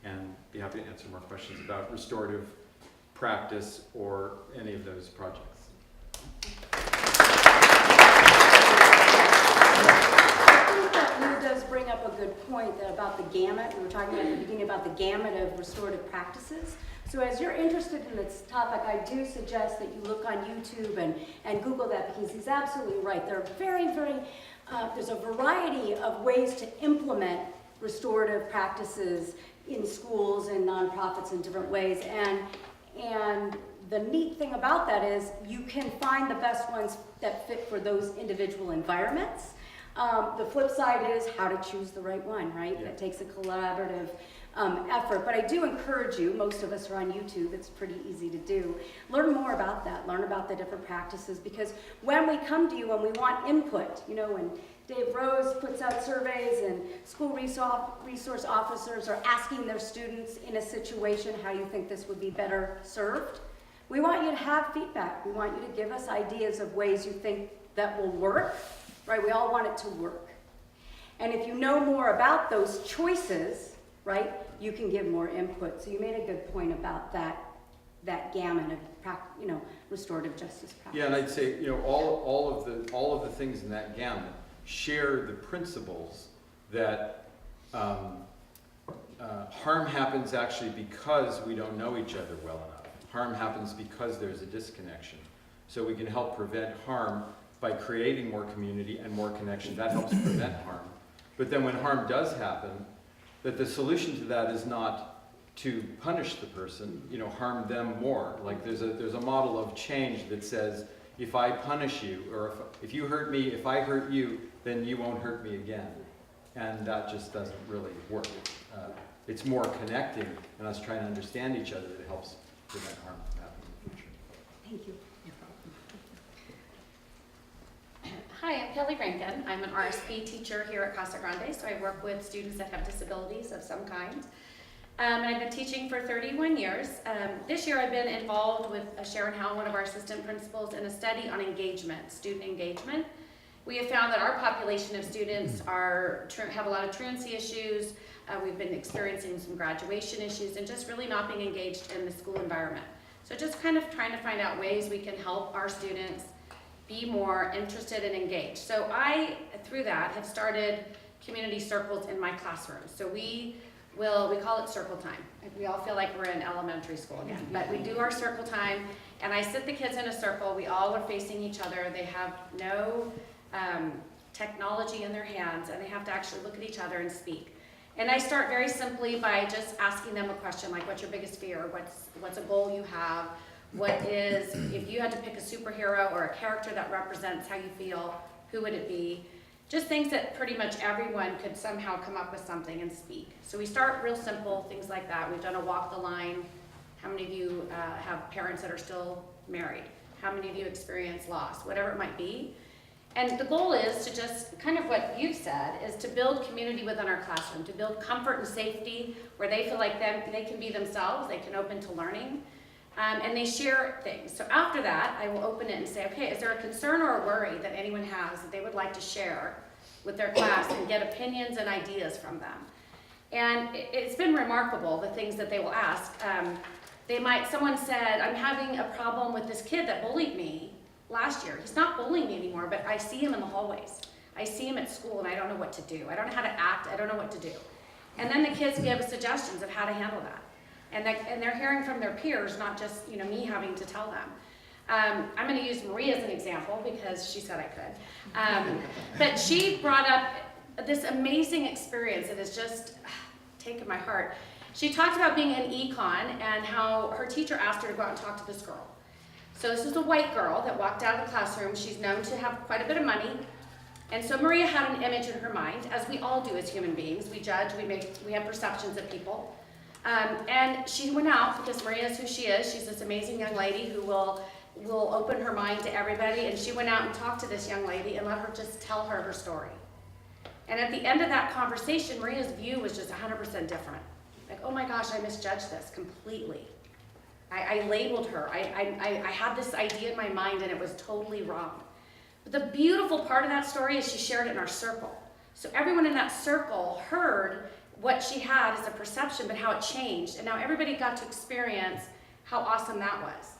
and be happy to answer more questions about restorative practice or any of those projects. Does bring up a good point about the gamut. We were talking at the beginning about the gamut of restorative practices. So as you're interested in this topic, I do suggest that you look on YouTube and Google that, because he's absolutely right. There are there's a variety of ways to implement restorative practices in schools and nonprofits in different ways. And the neat thing about that is you can find the best ones that fit for those individual environments. The flip side is how to choose the right one, right? Yeah. That takes a collaborative effort. But I do encourage you, most of us are on YouTube, it's pretty easy to do. Learn more about that, learn about the different practices, because when we come to you and we want input, you know, when Dave Rose puts out surveys and school resource officers are asking their students in a situation, how you think this would be better served? We want you to have feedback. We want you to give us ideas of ways you think that will work. Right, we all want it to work. And if you know more about those choices, right, you can give more input. So you made a good point about that gamut of restorative justice practice. Yeah, and I'd say, you know, all of the things in that gamut share the principles that harm happens actually because we don't know each other well enough. Harm happens because there's a disconnection. So we can help prevent harm by creating more community and more connection. That helps prevent harm. But then when harm does happen, that the solution to that is not to punish the person, harm them more. Like there's a model of change that says, if I punish you, or if you hurt me, if I hurt you, then you won't hurt me again. And that just doesn't really work. It's more connecting and us trying to understand each other that helps prevent harm from happening in the future. Thank you. Hi, I'm Kelly Rankin. I'm an RSP teacher here at Casa Grande, so I work with students that have disabilities of some kind. And I've been teaching for 31 years. This year I've been involved with Sharon Howell, one of our assistant principals, in a study on engagement, student engagement. We have found that our population of students have a lot of truancy issues. We've been experiencing some graduation issues and just really not being engaged in the school environment. So just kind of trying to find out ways we can help our students be more interested and engaged. So I, through that, have started community circles in my classroom. So we call it circle time. We all feel like we're in elementary school again, but we do our circle time, and I sit the kids in a circle. We all are facing each other. They have no technology in their hands, and they have to actually look at each other and speak. And I start very simply by just asking them a question like, what's your biggest fear? What's a goal you have? What is, if you had to pick a superhero or a character that represents how you feel, who would it be? Just things that pretty much everyone could somehow come up with something and speak. So we start real simple, things like that. We've done a walk the line. How many of you have parents that are still married? How many of you experience loss? Whatever it might be. And the goal is to just, kind of what you've said, is to build community within our classroom, to build comfort and safety where they feel like they can be themselves, they can open to learning, and they share things. So after that, I will open it and say, okay, is there a concern or a worry that anyone has that they would like to share with their class and get opinions and ideas from them? And it's been remarkable, the things that they will ask. Someone said, I'm having a problem with this kid that bullied me last year. He's not bullying me anymore, but I see him in the hallways. I see him at school and I don't know what to do. I don't know how to act. I don't know what to do. And then the kids give us suggestions of how to handle that. And they're hearing from their peers, not just me having to tell them. I'm going to use Maria as an example because she said I could. But she brought up this amazing experience that has just taken my heart. She talked about being in econ and how her teacher asked her to go out and talk to this girl. So this is a white girl that walked out of the classroom. She's known to have quite a bit of money. And so Maria had an image in her mind, as we all do as human beings. We judge, we have perceptions of people. And she went out because Maria is who she is. She's this amazing young lady who will open her mind to everybody. And she went out and talked to this young lady and let her just tell her story. And at the end of that conversation, Maria's view was just 100% different. Like, oh my gosh, I misjudged this completely. I labeled her. I had this idea in my mind and it was totally wrong. But the beautiful part of that story is she shared it in our circle. So everyone in that circle heard what she had as a perception, but how it changed. And now everybody got to experience how awesome that was.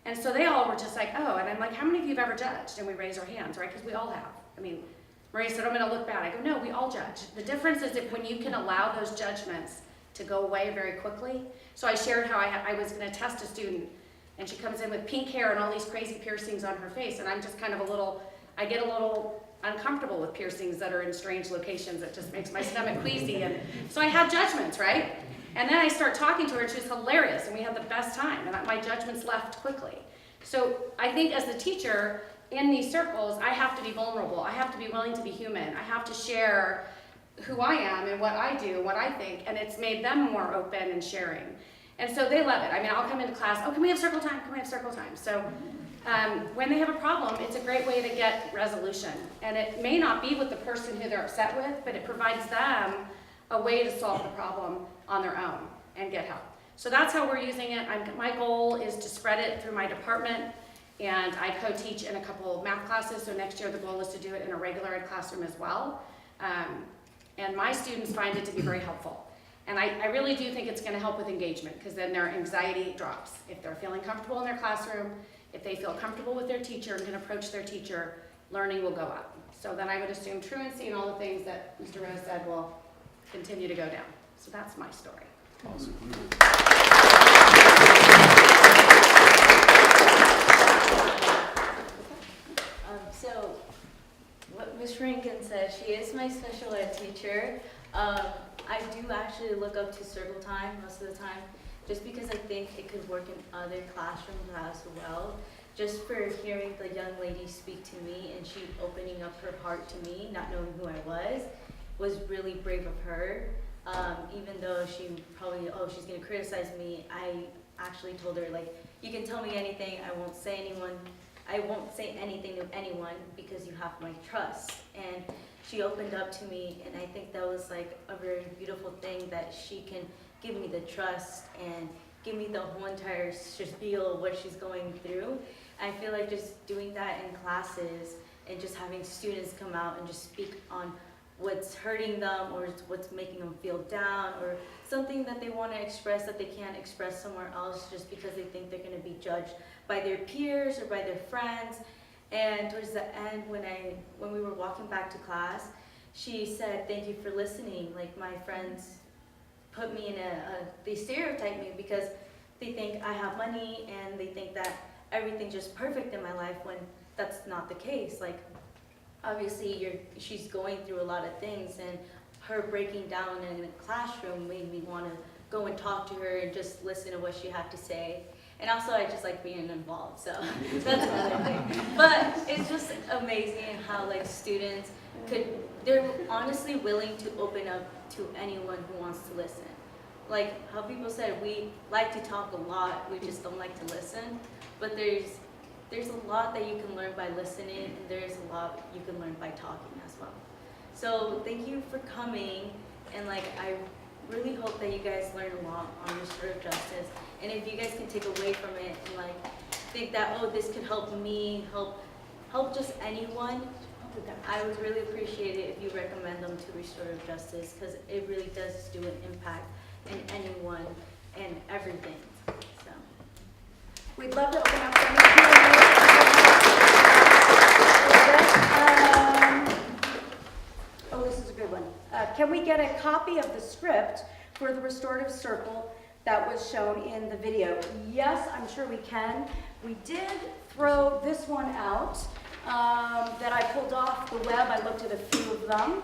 And so they all were just like, oh, and I'm like, how many of you have ever judged? And we raise our hands, right? Because we all have. I mean, Maria said, I'm going to look bad. I go, no, we all judge. The difference is when you can allow those judgments to go away very quickly. So I shared how I was going to test a student, and she comes in with pink hair and all these crazy piercings on her face, and I'm just kind of I get a little uncomfortable with piercings that are in strange locations. It just makes my stomach queasy, and so I had judgments, right? And then I start talking to her, and she was hilarious, and we had the best time, and my judgments left quickly. So I think as the teacher in these circles, I have to be vulnerable. I have to be willing to be human. I have to share who I am and what I do, what I think, and it's made them more open and sharing. And so they love it. I mean, I'll come into class, oh, can we have circle time? Can we have circle time? So when they have a problem, it's a great way to get resolution. And it may not be with the person who they're upset with, but it provides them a way to solve the problem on their own and get help. So that's how we're using it. My goal is to spread it through my department, and I co-teach in a couple of math classes, so next year the goal is to do it in a regular ed classroom as well. And my students find it to be very helpful. And I really do think it's going to help with engagement, because then their anxiety drops. If they're feeling comfortable in their classroom, if they feel comfortable with their teacher and can approach their teacher, learning will go up. So then I would assume truancy and all the things that Mr. Rose said will continue to go down. So that's my story. Awesome. So actually look up to circle time most of the time, just because I think it could work in other classrooms as well. Just for hearing the young lady speak to me and she opening up her heart to me, not knowing who I was really brave of her. Even though she probably, she's gonna criticize me, I actually told her, like, you can tell me anything, I won't say anything to anyone because you have my trust. And she opened up to me, and I think that was like a very beautiful thing, that she can give me the trust and give me the whole entire spiel of what she's going through. I feel like just doing that in classes and just having students come out and just speak on what's hurting them or what's making them feel down or something that they want to express that they can't express somewhere else just because they think they're going to be judged by their peers or by their friends. And towards the end, when we were walking back to class, she said, "Thank you for listening. Like, my friends put me in they stereotype me because they think I have money and they think that everything's just perfect in my life, when that's not the case. Like, obviously she's going through a lot of things, and her breaking down in a classroom made me want to go and talk to her and just listen to what she had to say. And also I just like being involved, so that's another thing. But it's just amazing how like students they're honestly willing to open up to anyone who wants to listen. Like how people said, we like to talk a lot, we just don't like to listen. But there's a lot that you can learn by listening, and there's a lot you can learn by talking as well. So thank you for coming, and like I really hope that you guys learn a lot on restorative justice. And if you guys can take away from it and like think that, oh, this could help me, help just anyone, I would really appreciate it if you recommend them to restorative justice, because it really does do an impact in anyone and everything. So we'd love to open up for any oh, this is a good one. Can we get a copy of the script for the restorative circle that was shown in the video? Yes, I'm sure we can. We did throw this one out that I pulled off the web. I looked at a few of them.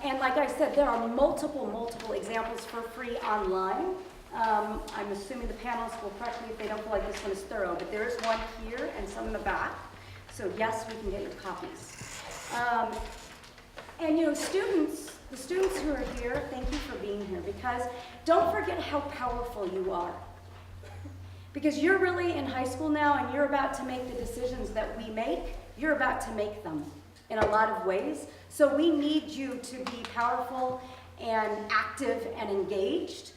And like I said, there are multiple examples for free online. I'm assuming the panelists will correct me if they don't feel like this one is thorough, but there is one here and some in the back. So yes, we can get your copies. And you know, the students who are here, thank you for being here, because don't forget how powerful you are. Because you're really in high school now, and you're about to make the decisions that we make. You're about to make them in a lot of ways. So we need you to be powerful and active and engaged.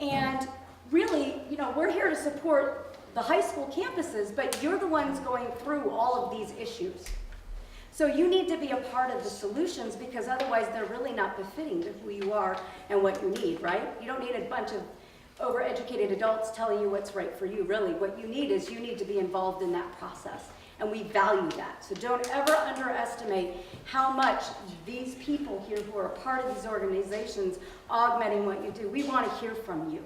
And really, you know, we're here to support the high school campuses, but you're the ones going through all of these issues. So you need to be a part of the solutions, because otherwise they're really not befitting to who you are and what you need, right? You don't need a bunch of overeducated adults telling you what's right for you, really. What you need is you need to be involved in that process, and we value that. So don't ever underestimate how much these people here who are a part of these organizations augmenting what you do. We want to hear from you.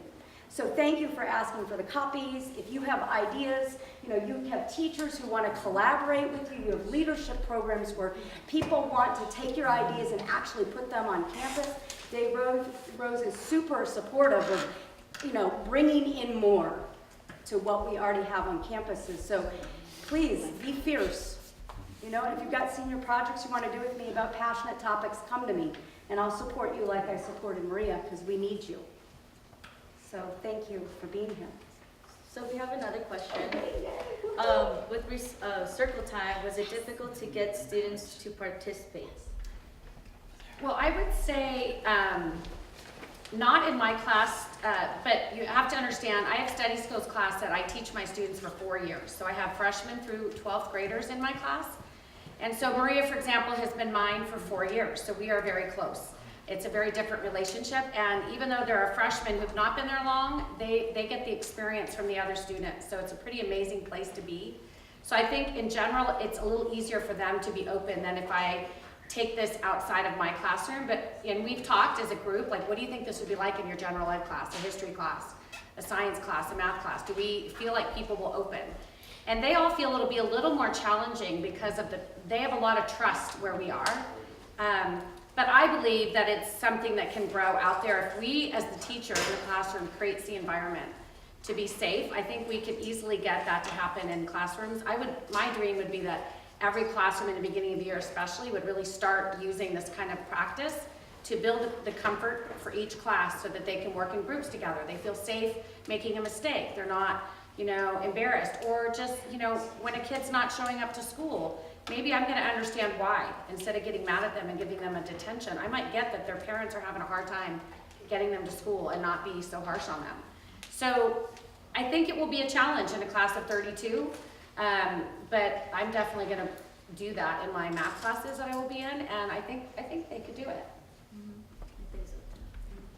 So thank you for asking for the copies. If you have ideas, you know, you have teachers who want to collaborate with you. You have leadership programs where people want to take your ideas and actually put them on campus. Dave Rose is super supportive of, you know, bringing in more to what we already have on campuses. So please be fierce. You know, and if you've got senior projects you want to do with me about passionate topics, come to me, and I'll support you like I supported Maria, because we need you. So thank you for being here. So we have another question. With circle time, was it difficult to get students to participate? Well, I would say not in my class, but you have to understand, I have study skills class that I teach my students for 4 years. So I have freshmen through 12th graders in my class. And so Maria, for example, has been mine for 4 years. So we are very close. It's a very different relationship, and even though there are freshmen who've not been there long, they get the experience from the other students. So it's a pretty amazing place to be. So I think in general, it's a little easier for them to be open than if I take this outside of my classroom. And we've talked as a group, like, what do you think this would be like in your general ed class, a history class, a science class, a math class? Do we feel like people will open? And they all feel it'll be a little more challenging because of they have a lot of trust where we are. But I believe that it's something that can grow out there. If we, as the teacher in the classroom, creates the environment to be safe, I think we could easily get that to happen in classrooms. My dream would be that every classroom in the beginning of the year especially would really start using this kind of practice to build the comfort for each class so that they can work in groups together. They feel safe making a mistake. They're not, embarrassed. Or just, when a kid's not showing up to school, maybe I'm gonna understand why instead of getting mad at them and giving them a detention. I might get that their parents are having a hard time getting them to school and not be so harsh on them. So I think it will be a challenge in a class of 32, but I'm definitely gonna do that in my math classes that I will be in, and I think they could do it.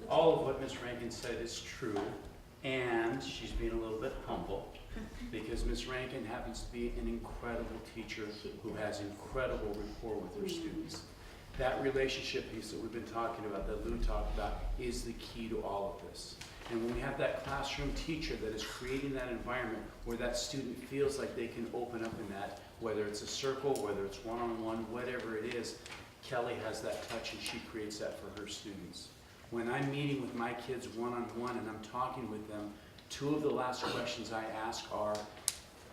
All of what Ms. Rankin said is true, and she's being a little bit humble because Ms. Rankin happens to be an incredible teacher who has incredible rapport with her students. That relationship piece that we've been talking about, that Lou talked about, is the key to all of this. And when we have that classroom teacher that is creating that environment where that student feels like they can open up in that, whether it's a circle, whether it's one-on-one, whatever it is, Kelly has that touch and she creates that for her students. When I'm meeting with my kids one-on-one and I'm talking with them, two of the last questions I ask are,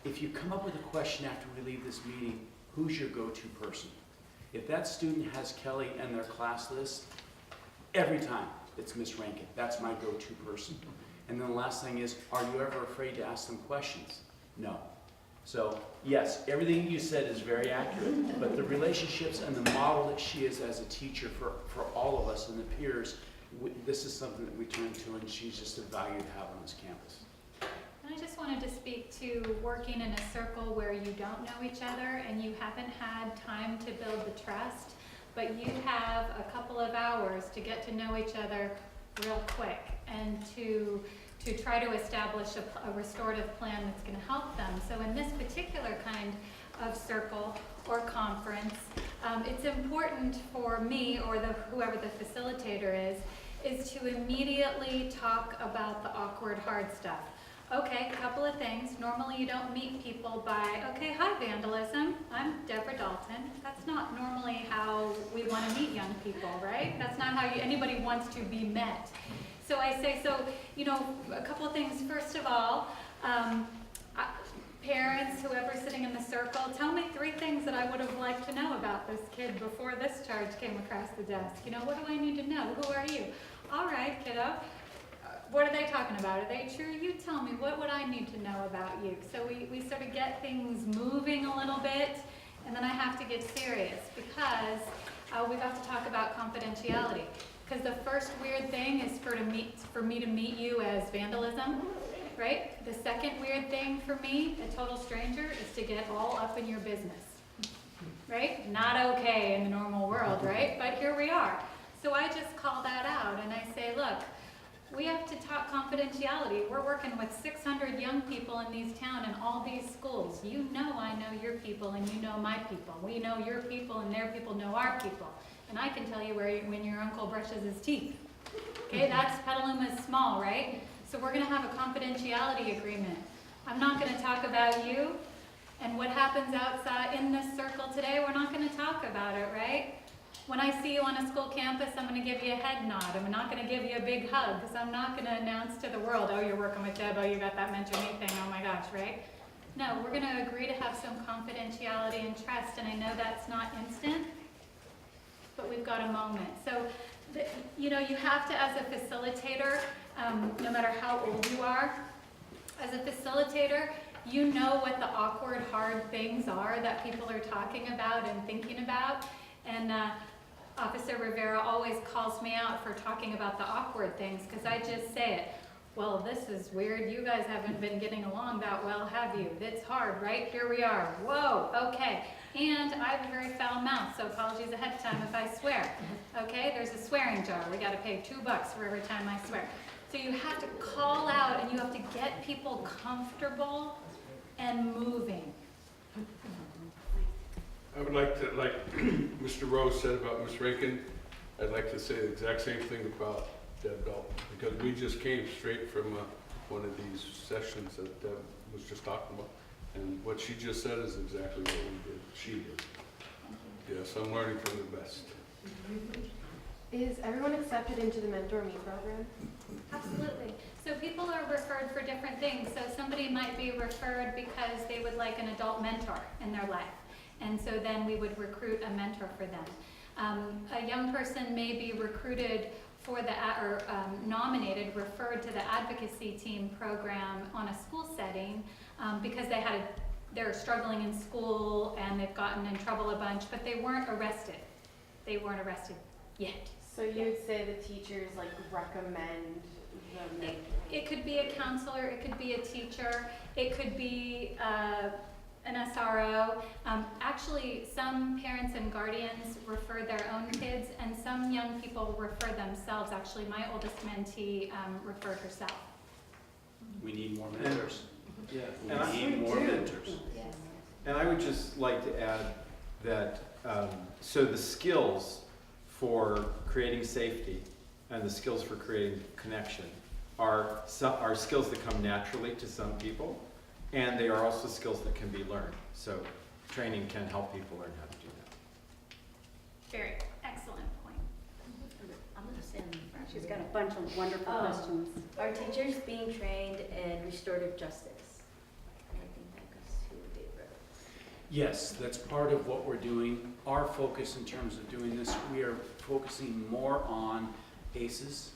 if you come up with a question after we leave this meeting, who's your go-to person? If that student has Kelly and their class list, every time it's Miss Rankin. That's my go-to person. And then the last thing is, are you ever afraid to ask them questions? No. So yes, everything you said is very accurate, but the relationships and the model that she is as a teacher for all of us and the peers, this is something that we turn to, and she's just a value to have on this campus. I just wanted to speak to working in a circle where you don't know each other and you haven't had time to build the trust, but you have a couple of hours to get to know each other real quick and to try to establish a restorative plan that's going to help them. So in this particular kind of circle or conference, it's important for me or whoever the facilitator is to immediately talk about the awkward, hard stuff. Okay, a couple of things. Normally you don't meet people by, okay, hi vandalism, I'm Deborah Dalton. That's not normally how we want to meet young people, right? That's not how anybody wants to be met. So I say, a couple of things. First of all, parents, whoever's sitting in the circle, tell me 3 things that I would have liked to know about this kid before this charge came across the desk. What do I need to know? Who are you? All right, kiddo. What are they talking about? Are they true? You tell me, what would I need to know about you? So we sort of get things moving a little bit, and then I have to get serious because we have to talk about confidentiality. Because the first weird thing is for me to meet you as vandalism, right? The second weird thing for me, a total stranger, is to get all up in your business, right? Not okay in the normal world, right? But here we are. So I just call that out and I say, look, we have to talk confidentiality. We're working with 600 young people in these towns and all these schools. You know I know your people and you know my people. We know your people and their people know our people. And I can tell you when your uncle brushes his teeth. Okay, that's Petaluma's small, right? So we're gonna have a confidentiality agreement. I'm not gonna talk about you and what happens outside in this circle today, we're not gonna talk about it, right? When I see you on a school campus, I'm going to give you a head nod. I'm not going to give you a big hug because I'm not going to announce to the world, oh, you're working with Deb, oh, you got that mentor me thing, oh my gosh, right? No, we're going to agree to have some confidentiality and trust, and I know that's not instant, but we've got a moment. So, you have to, as a facilitator, no matter how old you are, as a facilitator, you know what the awkward, hard things are that people are talking about and thinking about. And Officer Rivera always calls me out for talking about the awkward things because I just say it. Well, this is weird. You guys haven't been getting along that well, have you? It's hard, right? Here we are. Whoa, okay. And I have a very foul mouth, so apologies ahead of time if I swear. Okay, there's a swearing jar. We got to pay $2 for every time I swear. So you have to call out and you have to get people comfortable and moving. I would like to, like Mr. Rose said about Ms. Rankin, I'd like to say the exact same thing about Deb Dalton, because we just came straight from one of these sessions that Deb was just talking about, and what she just said is exactly what we did. She did. Yes, I'm learning from the best. Is everyone accepted into the Mentor Me program? Absolutely. So people are referred for different things. So somebody might be referred because they would like an adult mentor in their life. And so then we would recruit a mentor for them. A young person may be recruited for the, or nominated, referred to the Advocacy Team program on a school setting because they're struggling in school and they've gotten in trouble a bunch, but they weren't arrested. They weren't arrested yet. So you would say the teachers like recommend the mentor? It could be a counselor, it could be a teacher, it could be an SRO. Actually, some parents and guardians refer their own kids, and some young people refer themselves. Actually, my oldest mentee referred herself. We need more mentors. Yeah. We need more mentors. Yes. And I would just like to add that, so the skills for creating safety and the skills for creating connection are skills that come naturally to some people, and they are also skills that can be learned. So training can help people learn how to do that. Very excellent point. I'm going to stand in front. She's got a bunch of wonderful questions. Are teachers being trained in restorative justice? And I think that goes to Deborah. Yes, that's part of what we're doing. Our focus in terms of doing this, we are focusing more on ACEs,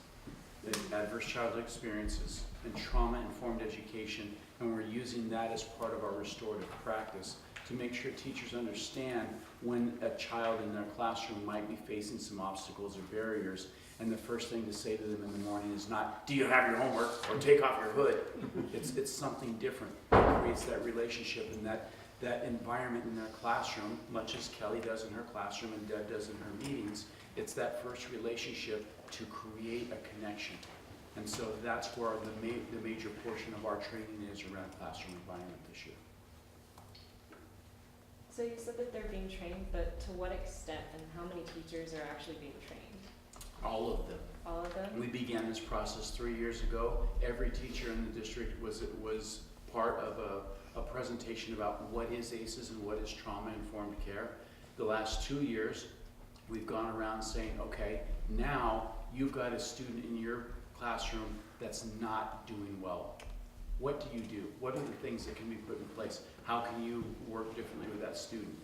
the adverse childhood experiences, and trauma-informed education, and we're using that as part of our restorative practice to make sure teachers understand when a child in their classroom might be facing some obstacles or barriers, and the first thing to say to them in the morning is not, do you have your homework, or take off your hood. It's something different. It creates that relationship and that environment in their classroom, much as Kelly does in her classroom and Deb does in her meetings. It's that first relationship to create a connection. And so that's where the major portion of our training is around classroom environment this year. So you said that they're being trained, but to what extent and how many teachers are actually being trained? All of them. All of them? We began this process 3 years ago. Every teacher in the district was part of a presentation about what is ACEs and what is trauma-informed care. The last 2 years, we've gone around saying, okay, now you've got a student in your classroom that's not doing well. What do you do? What are the things that can be put in place? How can you work differently with that student?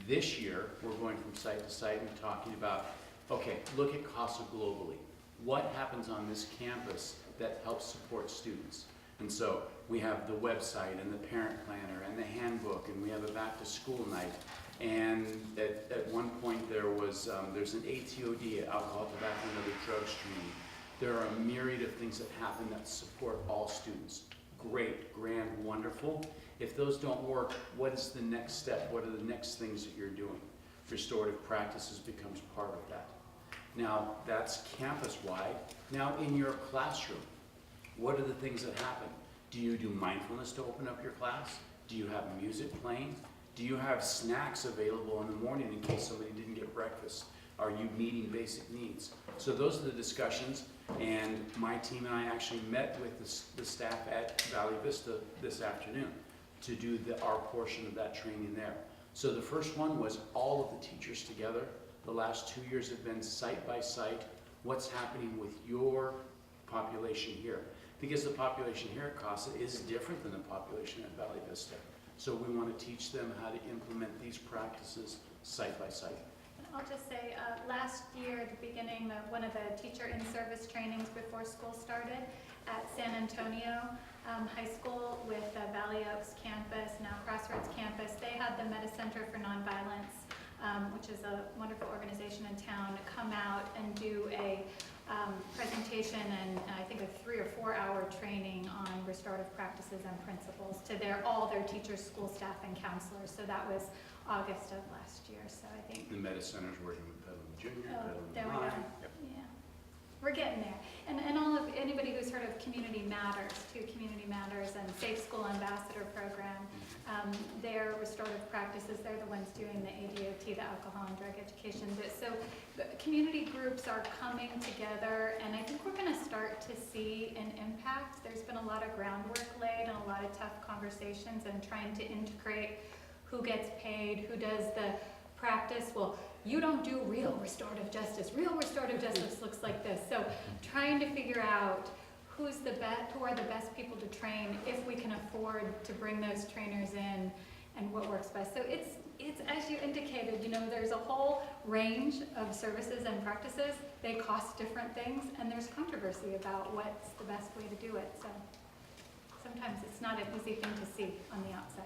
This year, we're going from site to site and talking about, okay, look at Casa globally. What happens on this campus that helps support students? And so we have the website and the parent planner and the handbook, and we have a back to school night. And at one point there's an ATOD, alcohol, tobacco, and other drugs training. There are a myriad of things that happen that support all students. Great, grand, wonderful. If those don't work, what is the next step? What are the next things that you're doing? Restorative practices becomes part of that. Now, that's campus-wide. Now, in your classroom, what are the things that happen? Do you do mindfulness to open up your class? Do you have music playing? Do you have snacks available in the morning in case somebody didn't get breakfast? Are you meeting basic needs? So those are the discussions, and my team and I actually met with the staff at Valley Vista this afternoon to do our portion of that training there. So the first one was all of the teachers together. The last 2 years have been site by site. What's happening with your population here? Because the population here at Casa is different than the population at Valley Vista. So we want to teach them how to implement these practices site by site. I'll just say, last year at the beginning of one of the teacher in-service trainings before school started at San Antonio High School with Valley Oaks campus, now Crossroads campus, they had the Meta Center for Nonviolence, which is a wonderful organization in town, come out and do a presentation and I think a 3 or 4 hour training on restorative practices and principles to all their teachers, school staff, and counselors. So that was August of last year. So I think the Meta Center's working with Petaluma Junior, there we Petaluma go. High. Yep. Yeah, we're getting there. And all of anybody who's heard of Community Matters, Community Matters and Safe School Ambassador Program, their restorative practices, they're the ones doing the ADOT, the alcohol and drug education. So the community groups are coming together, and I think we're going to start to see an impact. There's been a lot of groundwork laid and a lot of tough conversations and trying to integrate who gets paid, who does the practice, well, you don't do real restorative justice. Real restorative justice looks like this. So trying to figure out who are the best people to train if we can afford to bring those trainers in and what works best. So it's as you indicated, you know, there's a whole range of services and practices. They cost different things, and there's controversy about what's the best way to do it. So sometimes it's not an easy thing to see on the outside.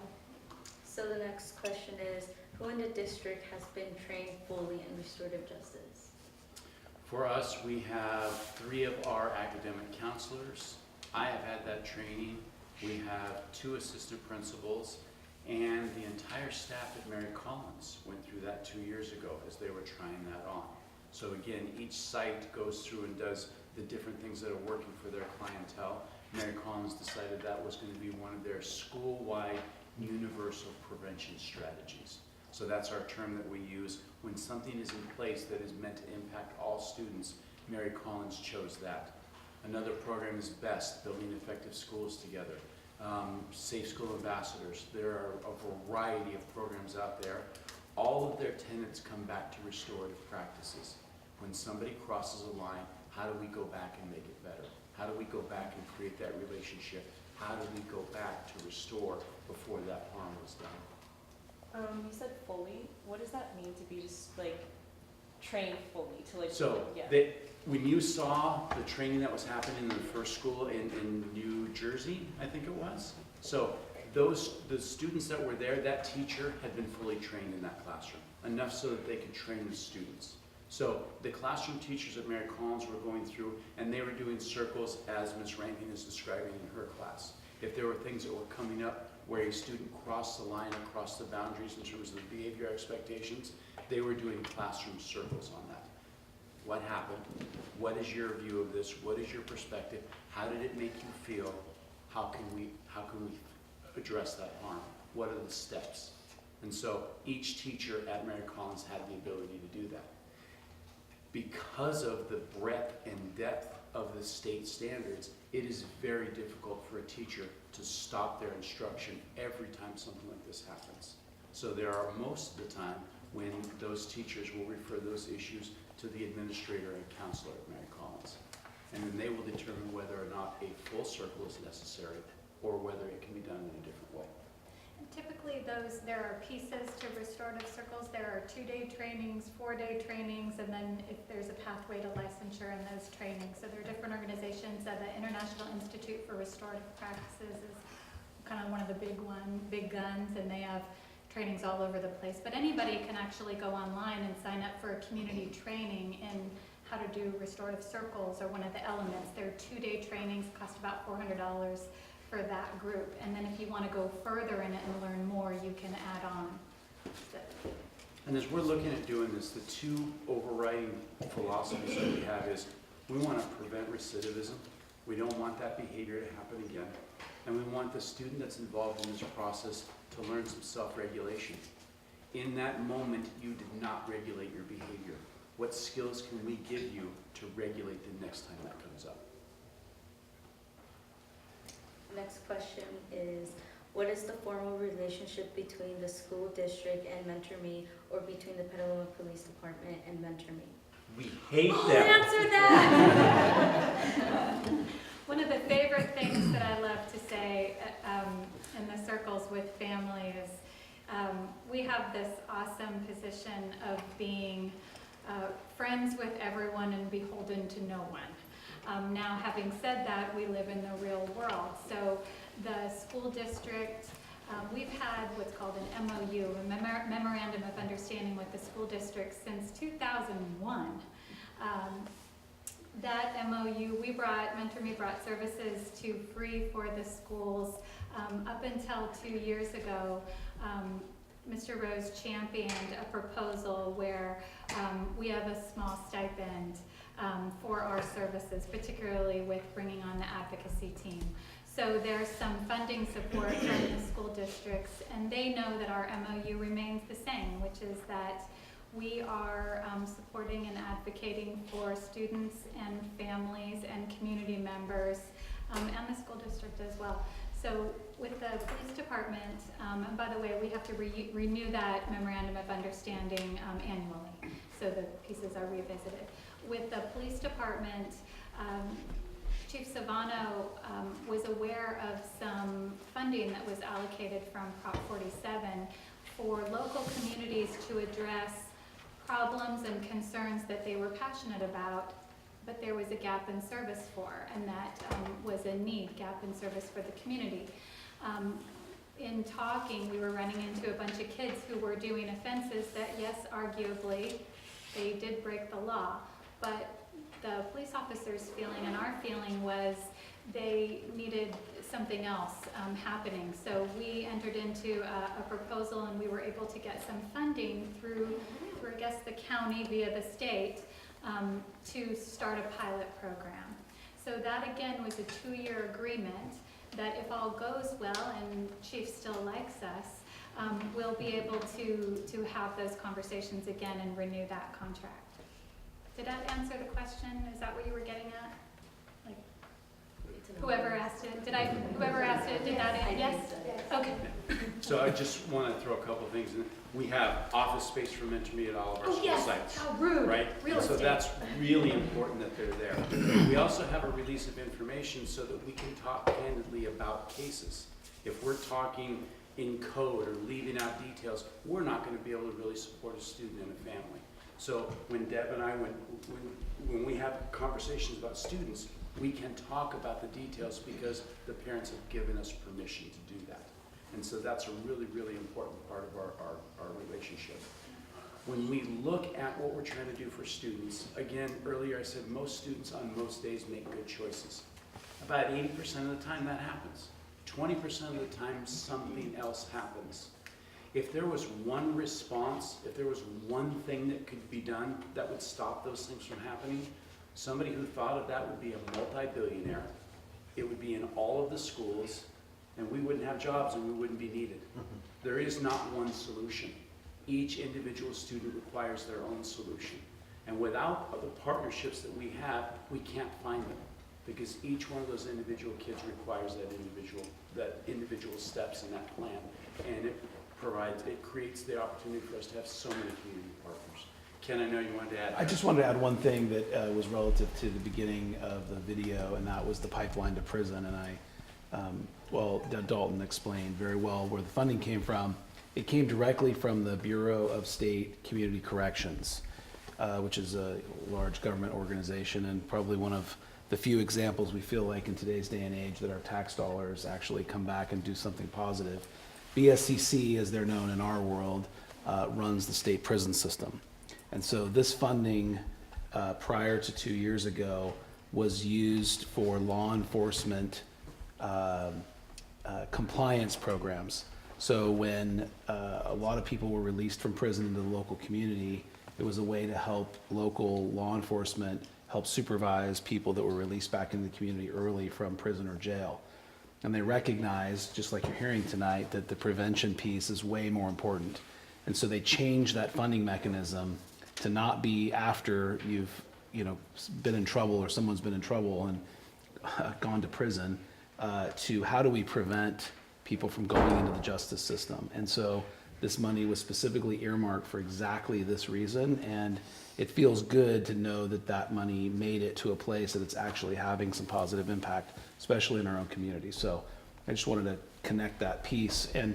So the next question is, who in the district has been trained fully in restorative justice? For us, we have 3 of our academic counselors. I have had that training. We have 2 assistant principals, and the entire staff at Mary Collins went through that 2 years ago as they were trying that on. So again, each site goes through and does the different things that are working for their clientele. Mary Collins decided that was going to be one of their school-wide universal prevention strategies. So that's our term that we use. When something is in place that is meant to impact all students, Mary Collins chose that. Another program is BEST, Building Effective Schools Together. Safe School Ambassadors. There are a variety of programs out there. All of their tenets come back to restorative practices. When somebody crosses a line, how do we go back and make it better? How do we go back and create that relationship? How do we go back to restore before that harm was done? You said fully. What does that mean to be just like trained fully? To like So yeah. when you saw the training that was happening in the first school in New Jersey, I think it was. So the students that were there, that teacher had been fully trained in that classroom, enough so that they could train the students. So the classroom teachers at Mary Collins were going through, and they were doing circles as Ms. Rankin is describing in her class. If there were things that were coming up where a student crossed the line, across the boundaries in terms of the behavior expectations, they were doing classroom circles on that. What happened? What is your view of this? What is your perspective? How did it make you feel? How can we address that harm? What are the steps? And so each teacher at Mary Collins had the ability to do that. Because of the breadth and depth of the state standards, it is very difficult for a teacher to stop their instruction every time something like this happens. So there are most of the time when those teachers will refer those issues to the administrator and counselor at Mary Collins. And then they will determine whether or not a full circle is necessary or whether it can be done in a different way. And typically there are pieces to restorative circles. There are 2-day trainings, 4-day trainings, and then if there's a pathway to licensure in those trainings. So there are different organizations. The International Institute for Restorative Practices is kind of one of the big guns, and they have trainings all over the place. But anybody can actually go online and sign up for a community training in how to do restorative circles or one of the elements. There are 2-day trainings, cost about $400 for that group. And then if you want to go further in it and learn more, you can add on. And as we're looking at doing this, the 2 overriding philosophies that we have is we want to prevent recidivism. We don't want that behavior to happen again. And we want the student that's involved in this process to learn some self-regulation. In that moment, you did not regulate your behavior. What skills can we give you to regulate the next time that comes up? Next question is, what is the formal relationship between the school district and Mentor Me, or between the Petaluma Police Department and Mentor Me? We hate I'll them. answer that! One of the favorite things that I love to say in the circles with families, we have this awesome position of being friends with everyone and beholden to no one. Now, having said that, we live in the real world. So the school district, we've had what's called an MOU, a Memorandum of Understanding with the school district since 2001. That MOU, Mentor Me brought services to free for the schools. Up until 2 years ago, Mr. Rose championed a proposal where we have a small stipend for our services, particularly with bringing on the advocacy team. So there's some funding support from the school districts, and they know that our MOU remains the same, which is that we are supporting and advocating for students and families and community members and the school district as well. So with the police department, and by the way, we have to renew that memorandum of understanding annually, so the pieces are revisited. With the police department, Chief Savano was aware of some funding that was allocated from Prop 47 for local communities to address problems and concerns that they were passionate about, but there was a gap in service for, and that was a gap in service for the community. In talking, we were running into a bunch of kids who were doing offenses that, yes, arguably, they did break the law, but the police officer's feeling and our feeling was they needed something else happening. So we entered into a proposal, and we were able to get some funding through I guess, the county via the state to start a pilot program. So that again was a 2-year agreement that if all goes well and Chief still likes us, we'll be able to have those conversations again and renew that contract. Did that answer the question? Is that what you were getting at? Like, whoever asked it, whoever asked it, did that answer? Yes? Okay. So I just want to throw a couple of things in. We have office space for Mentor Me at all of our school sites. How rude. Right? Real So estate. that's really important that they're there. We also have a release of information so that we can talk candidly about cases. If we're talking in code or leaving out details, we're not going to be able to really support a student and a family. So when Deb and I, when we have conversations about students, we can talk about the details because the parents have given us permission to do that. And so that's a really, really important part of our relationship. When we look at what we're trying to do for students, again, earlier I said most students on most days make good choices. About 80% of the time that happens. 20% of the time something else happens. If there was one response, if there was one thing that could be done that would stop those things from happening, somebody who thought of that would be a multi-billionaire. It would be in all of the schools, and we wouldn't have jobs and we wouldn't be needed. There is not one solution. Each individual student requires their own solution. And without the partnerships that we have, we can't find them, because each one of those individual kids requires that individual steps in that plan. And it creates the opportunity for us to have so many community partners. Ken, I know you wanted to add. I just wanted to add one thing that was relative to the beginning of the video, and that was the pipeline to prison. And Dalton explained very well where the funding came from. It came directly from the Bureau of State Community Corrections, which is a large government organization and probably one of the few examples we feel like in today's day and age that our tax dollars actually come back and do something positive. BSCC, as they're known in our world, runs the state prison system. And so this funding prior to 2 years ago was used for law enforcement compliance programs. So when a lot of people were released from prison into the local community, it was a way to help local law enforcement help supervise people that were released back into the community early from prison or jail. And they recognized, just like you're hearing tonight, that the prevention piece is way more important. And so they changed that funding mechanism to not be after you've been in trouble or someone's been in trouble and gone to prison, to how do we prevent people from going into the justice system. And so this money was specifically earmarked for exactly this reason, and it feels good to know that that money made it to a place that it's actually having some positive impact, especially in our own community. So I just wanted to connect that piece. And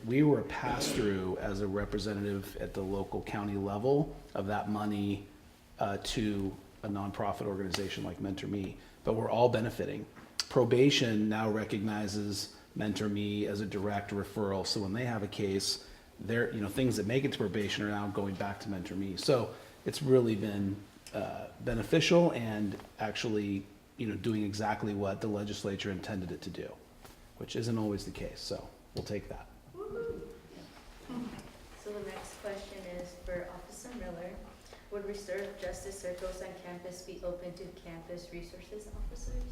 we were a pass-through as a representative at the local county level of that money to a nonprofit organization like Mentor Me, but we're all benefiting. Probation now recognizes Mentor Me as a direct referral. So when they have a case, things that make it to probation are now going back to Mentor Me. So it's really been beneficial and actually, doing exactly what the legislature intended it to do, which isn't always the case. So we'll take that. So the next question is for Officer Miller. Would restorative justice circles on campus be open to campus resources officers?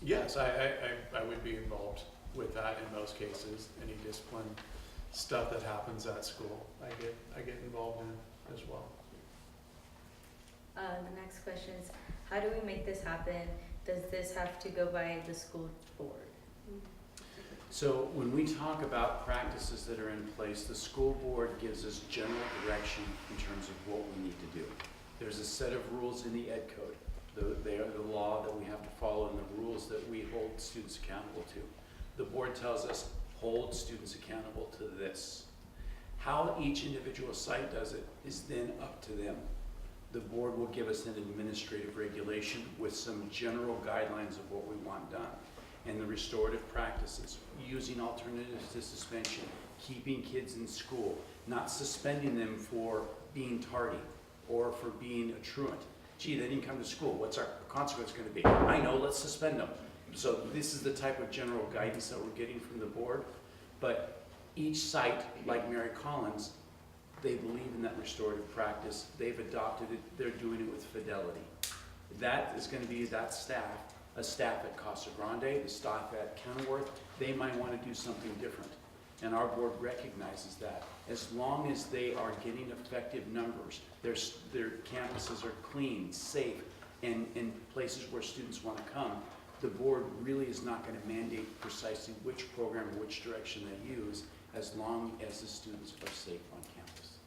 Yes, I would be involved with that in most cases. Any discipline stuff that happens at school, I get involved in as well. The next question is, how do we make this happen? Does this have to go by the school board? So when we talk about practices that are in place, the school board gives us general direction in terms of what we need to do. There's a set of rules in the ed code. They are the law that we have to follow and the rules that we hold students accountable to. The board tells us, hold students accountable to this. How each individual site does it is then up to them. The board will give us an administrative regulation with some general guidelines of what we want done. And the restorative practices, using alternatives to suspension, keeping kids in school, not suspending them for being tardy or for being a truant. Gee, they didn't come to school. What's our consequence going to be? I know, let's suspend them. So this is the type of general guidance that we're getting from the board. But each site, like Mary Collins, they believe in that restorative practice. They've adopted it. They're doing it with fidelity. That is going to be that staff, a staff at Casa Grande, the staff at Kenilworth. They might want to do something different. And our board recognizes that. As long as they are getting effective numbers, their campuses are clean, safe, and in places where students want to come, the board really is not going to mandate precisely which program or which direction they use, as long as the students are safe on campus.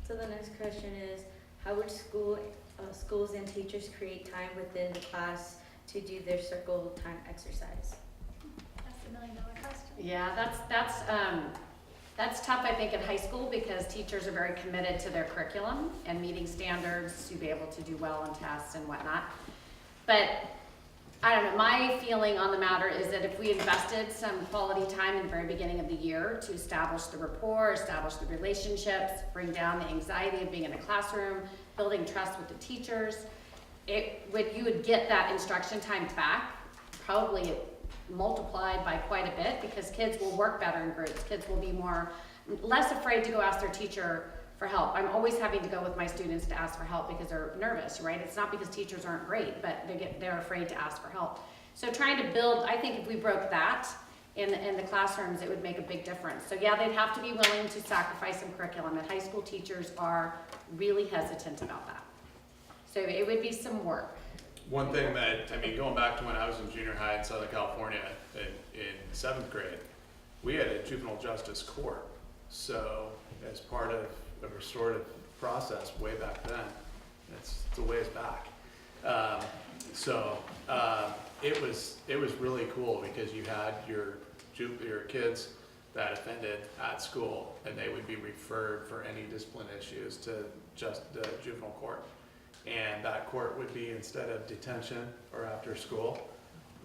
So the next question is, how would schools and teachers create time within the class to do their circle time exercise? That's $1 million question. Yeah, that's tough, I think, in high school because teachers are very committed to their curriculum and meeting standards to be able to do well on tests and whatnot. But I don't know, my feeling on the matter is that if we invested some quality time in the very beginning of the year to establish the rapport, establish the relationships, bring down the anxiety of being in a classroom, building trust with the teachers, you would get that instruction time back, probably multiplied by quite a bit, because kids will work better in groups. Kids will be less afraid to go ask their teacher for help. I'm always having to go with my students to ask for help because they're nervous, right? It's not because teachers aren't great, but they're afraid to ask for help. So trying to build, I think if we broke that in the classrooms, it would make a big difference. So yeah, they'd have to be willing to sacrifice some curriculum, and high school teachers are really hesitant about that. So it would be some work. One thing that, going back to when I was in junior high in Southern California in 7th grade, we had a juvenile justice court. So as part of the restorative process way back then, it's a ways back. It was really cool because you had your kids that offended at school, and they would be referred for any discipline issues to just the juvenile court. And that court would be, instead of detention or after school,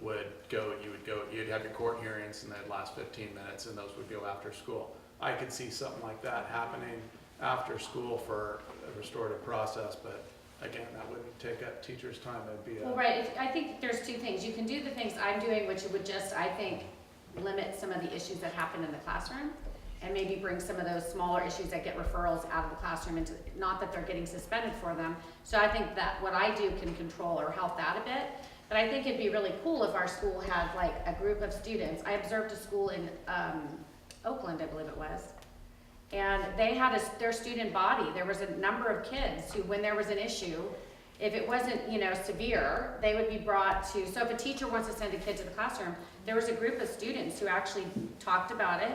you'd have your court hearings and they'd last 15 minutes, and those would go after school. I could see something like that happening after school for a restorative process, but again, that wouldn't take up teachers' time. It'd be Well, right. I think there's two things. You can do the things I'm doing, which would just, I think, limit some of the issues that happen in the classroom, and maybe bring some of those smaller issues that get referrals out of the classroom into, not that they're getting suspended for them. So I think that what I do can control or help that a bit. But I think it'd be really cool if our school had like a group of students. I observed a school in Oakland, I believe it was. And they had their student body. There was a number of kids who, when there was an issue, if it wasn't, severe, they would be brought to, so if a teacher wants to send a kid to the classroom, there was a group of students who actually talked about it,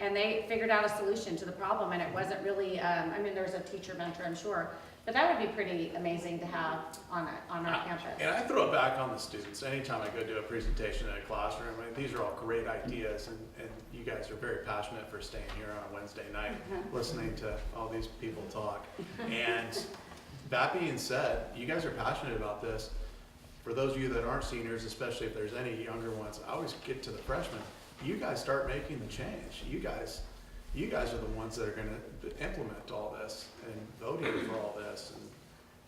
and they figured out a solution to the problem, and it wasn't really, there's a teacher mentor, I'm sure, but that would be pretty amazing to have on our campus. And I throw it back on the students anytime I go do a presentation in a classroom. These are all great ideas, and you guys are very passionate for staying here on a Wednesday night, listening to all these people talk. And that being said, you guys are passionate about this. For those of you that aren't seniors, especially if there's any younger ones, I always get to the freshmen. You guys start making the change. You guys are the ones that are going to implement all this and voting for all this.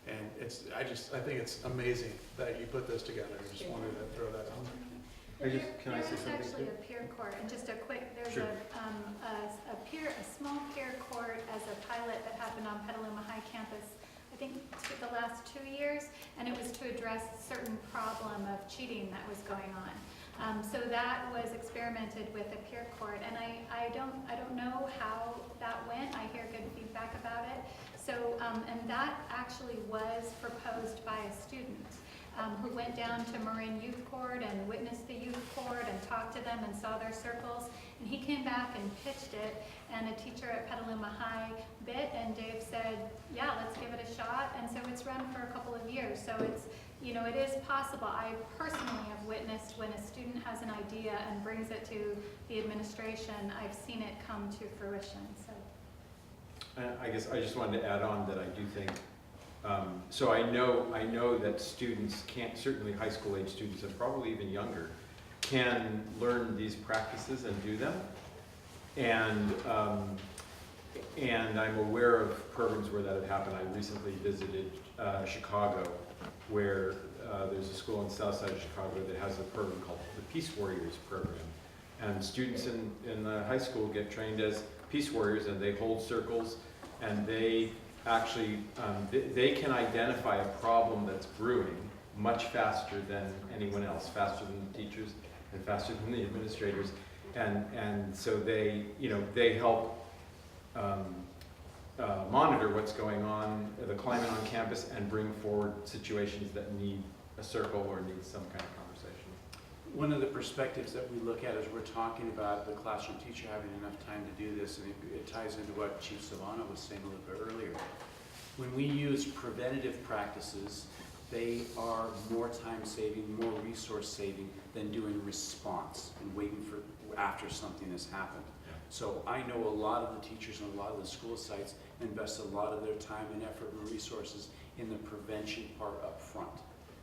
And I think it's amazing that you put this together. I just wanted to throw that out there. Can I say something? There's actually a peer court, and just a quick, there's Sure. a small peer court as a pilot that happened on Petaluma High campus, I think the last 2 years, and it was to address a certain problem of cheating that was going on. So that was experimented with a peer court, and I don't know how that went. I hear good feedback about it. So and that actually was proposed by a student. who went down to Marin Youth Court and witnessed the youth court and talked to them and saw their circles. And he came back and pitched it, and a teacher at Petaluma High bit, and Dave said, yeah, let's give it a shot. And so it's run for a couple of years. So it's, you know, it is possible. I personally have witnessed when a student has an idea and brings it to the administration, I've seen it come to fruition. So. I guess I just wanted to add on that I do think, so I know that students can't, certainly high school age students and probably even younger, can learn these practices and do them. And I'm aware of programs where that have happened. I recently visited Chicago, where there's a school in south side of Chicago that has a program called the Peace Warriors program. And students in the high school get trained as peace warriors, and they hold circles, and they actually, they can identify a problem that's brewing much faster than anyone else, faster than the teachers and faster than the administrators. And so they, you know, they help monitor what's going on, the climate on campus, and bring forward situations that need a circle or need some kind of conversation. One of the perspectives that we look at as we're talking about the classroom teacher having enough time to do this, and it ties into what Chief Savannah was saying a little bit earlier. When we use preventative practices, they are more time saving, more resource saving than doing response and waiting for after something has happened. Yeah. So I know a lot of the teachers and a lot of the school sites invest a lot of their time and effort and resources in the prevention part up front.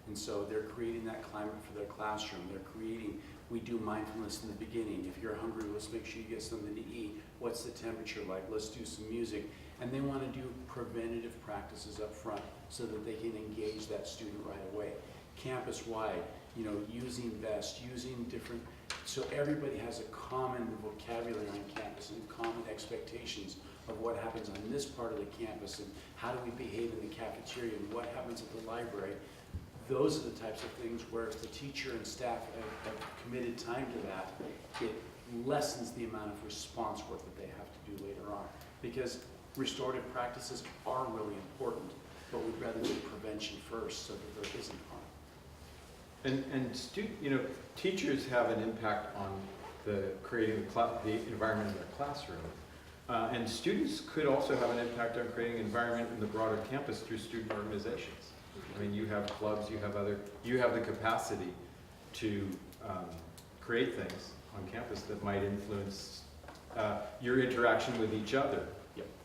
And so they're creating that climate for their classroom. They're creating, we do mindfulness in the beginning. If you're hungry, let's make sure you get something to eat. What's the temperature like? Let's do some music. And they want to do preventative practices up front so that they can engage that student right away. Campus-wide, you know, using vests, using different, so everybody has a common vocabulary on campus and common expectations of what happens on this part of the campus and how do we behave in the cafeteria and what happens at the library. Those are the types of things where if the teacher and staff have committed time to that, it lessens the amount of response work that they have to do later on. Because restorative practices are really important, but we'd rather do prevention first so that there isn't harm. And you know, teachers have an impact on the creating the environment in their classroom. And students could also have an impact on creating an environment in the broader campus through student organizations. I mean, you have clubs, you have the capacity to create things on campus that might influence your interaction with each other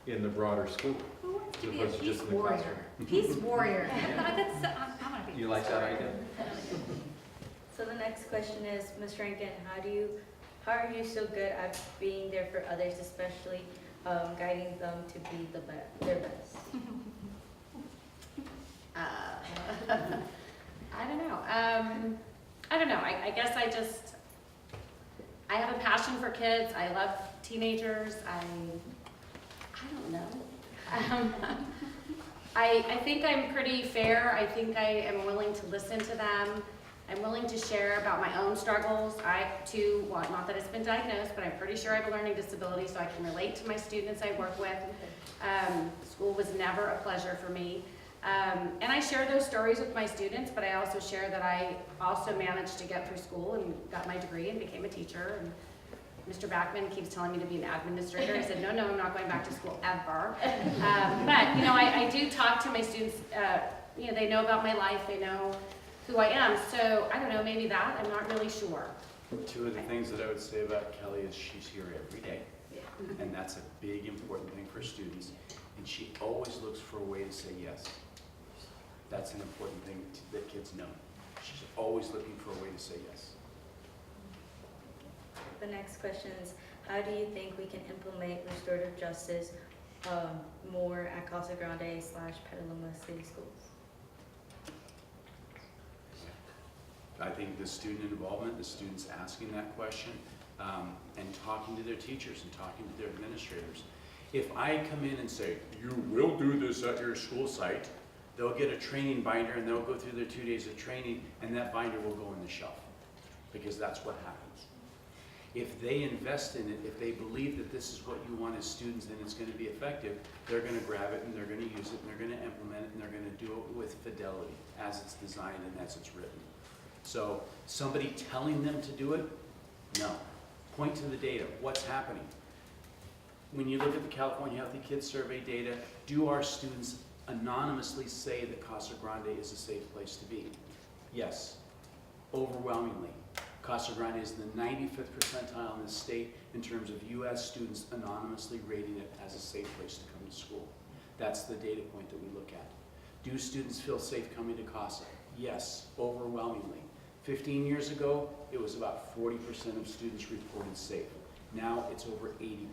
in the broader school. Who wants as to be a opposed to peace just in the warrior? classroom. Peace warrior. I want to be You like that idea? So the next question is, Ms. Rankin, how are you so good at being there for others, especially guiding them to be their best? I don't know. I don't know. I guess I have a passion for kids. I love teenagers. I don't know. I think I'm pretty fair. I think I am willing to listen to them. I'm willing to share about my own struggles. I too, well, not that it's been diagnosed, but I'm pretty sure I have a learning disability, so I can relate to my students I work with. School was never a pleasure for me. And I share those stories with my students, but I also share that I also managed to get through school and got my degree and became a teacher. And Mr. Backman keeps telling me to be an administrator. I said, no, I'm not going back to school ever. But, you know, I do talk to my students. You know, they know about my life. They know who I am. So, I don't know, maybe that. I'm not really sure. Two of the things that I would say about Kelly is she's here every day. Yeah. And that's a big, important thing for students. And she always looks for a way to say yes. That's an important thing that kids know. She's always looking for a way to say yes. The next question is, how do you think we can implement restorative justice more at Casa Grande / Petaluma City Schools? I think the student involvement, the students asking that question, and talking to their teachers and talking to their administrators. If I come in and say, you will do this at your school site, they'll get a training binder and they'll go through their 2 days of training and that binder will go in the shelf because that's what happens. If they invest in it, if they believe that this is what you want as students and it's going to be effective, they're going to grab it and they're going to use it and they're going to implement it and they're going to do it with fidelity as it's designed and as it's written. So somebody telling them to do it, no. Point to the data. What's happening? When you look at the California Healthy Kids Survey data, do our students anonymously say that Casa Grande is a safe place to be? Yes, overwhelmingly. Casa Grande is the 95th percentile in the state in terms of U.S. students anonymously rating it as a safe place to come to school. That's the data point that we look at. Do students feel safe coming to Casa? Yes, overwhelmingly. 15 years ago, it was about 40% of students reported safe. Now it's over 80%.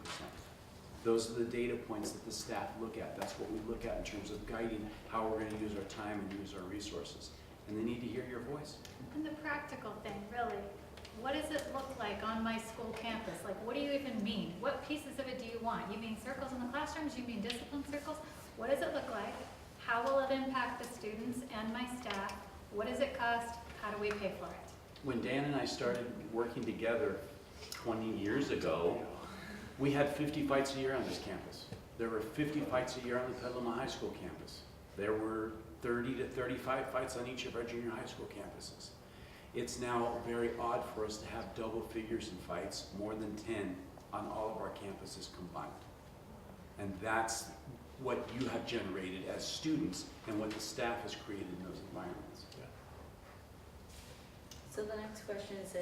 Those are the data points that the staff look at. That's what we look at in terms of guiding how we're going to use our time and use our resources. And they need to hear your voice. And the practical thing, really, what does it look like on my school campus? Like, what do you even mean? What pieces of it do you want? You mean circles in the classrooms? You mean discipline circles? What does it look like? How will it impact the students and my staff? What does it cost? How do we pay for it? When Dan and I started working together 20 years ago, we had 50 fights a year on this campus. There were 50 fights a year on the Petaluma High School campus. There were 30 to 35 fights on each of our junior high school campuses. It's now very odd for us to have double figures in fights, more than 10 on all of our campuses combined. And that's what you have generated as students and what the staff has created in those environments. So the next question is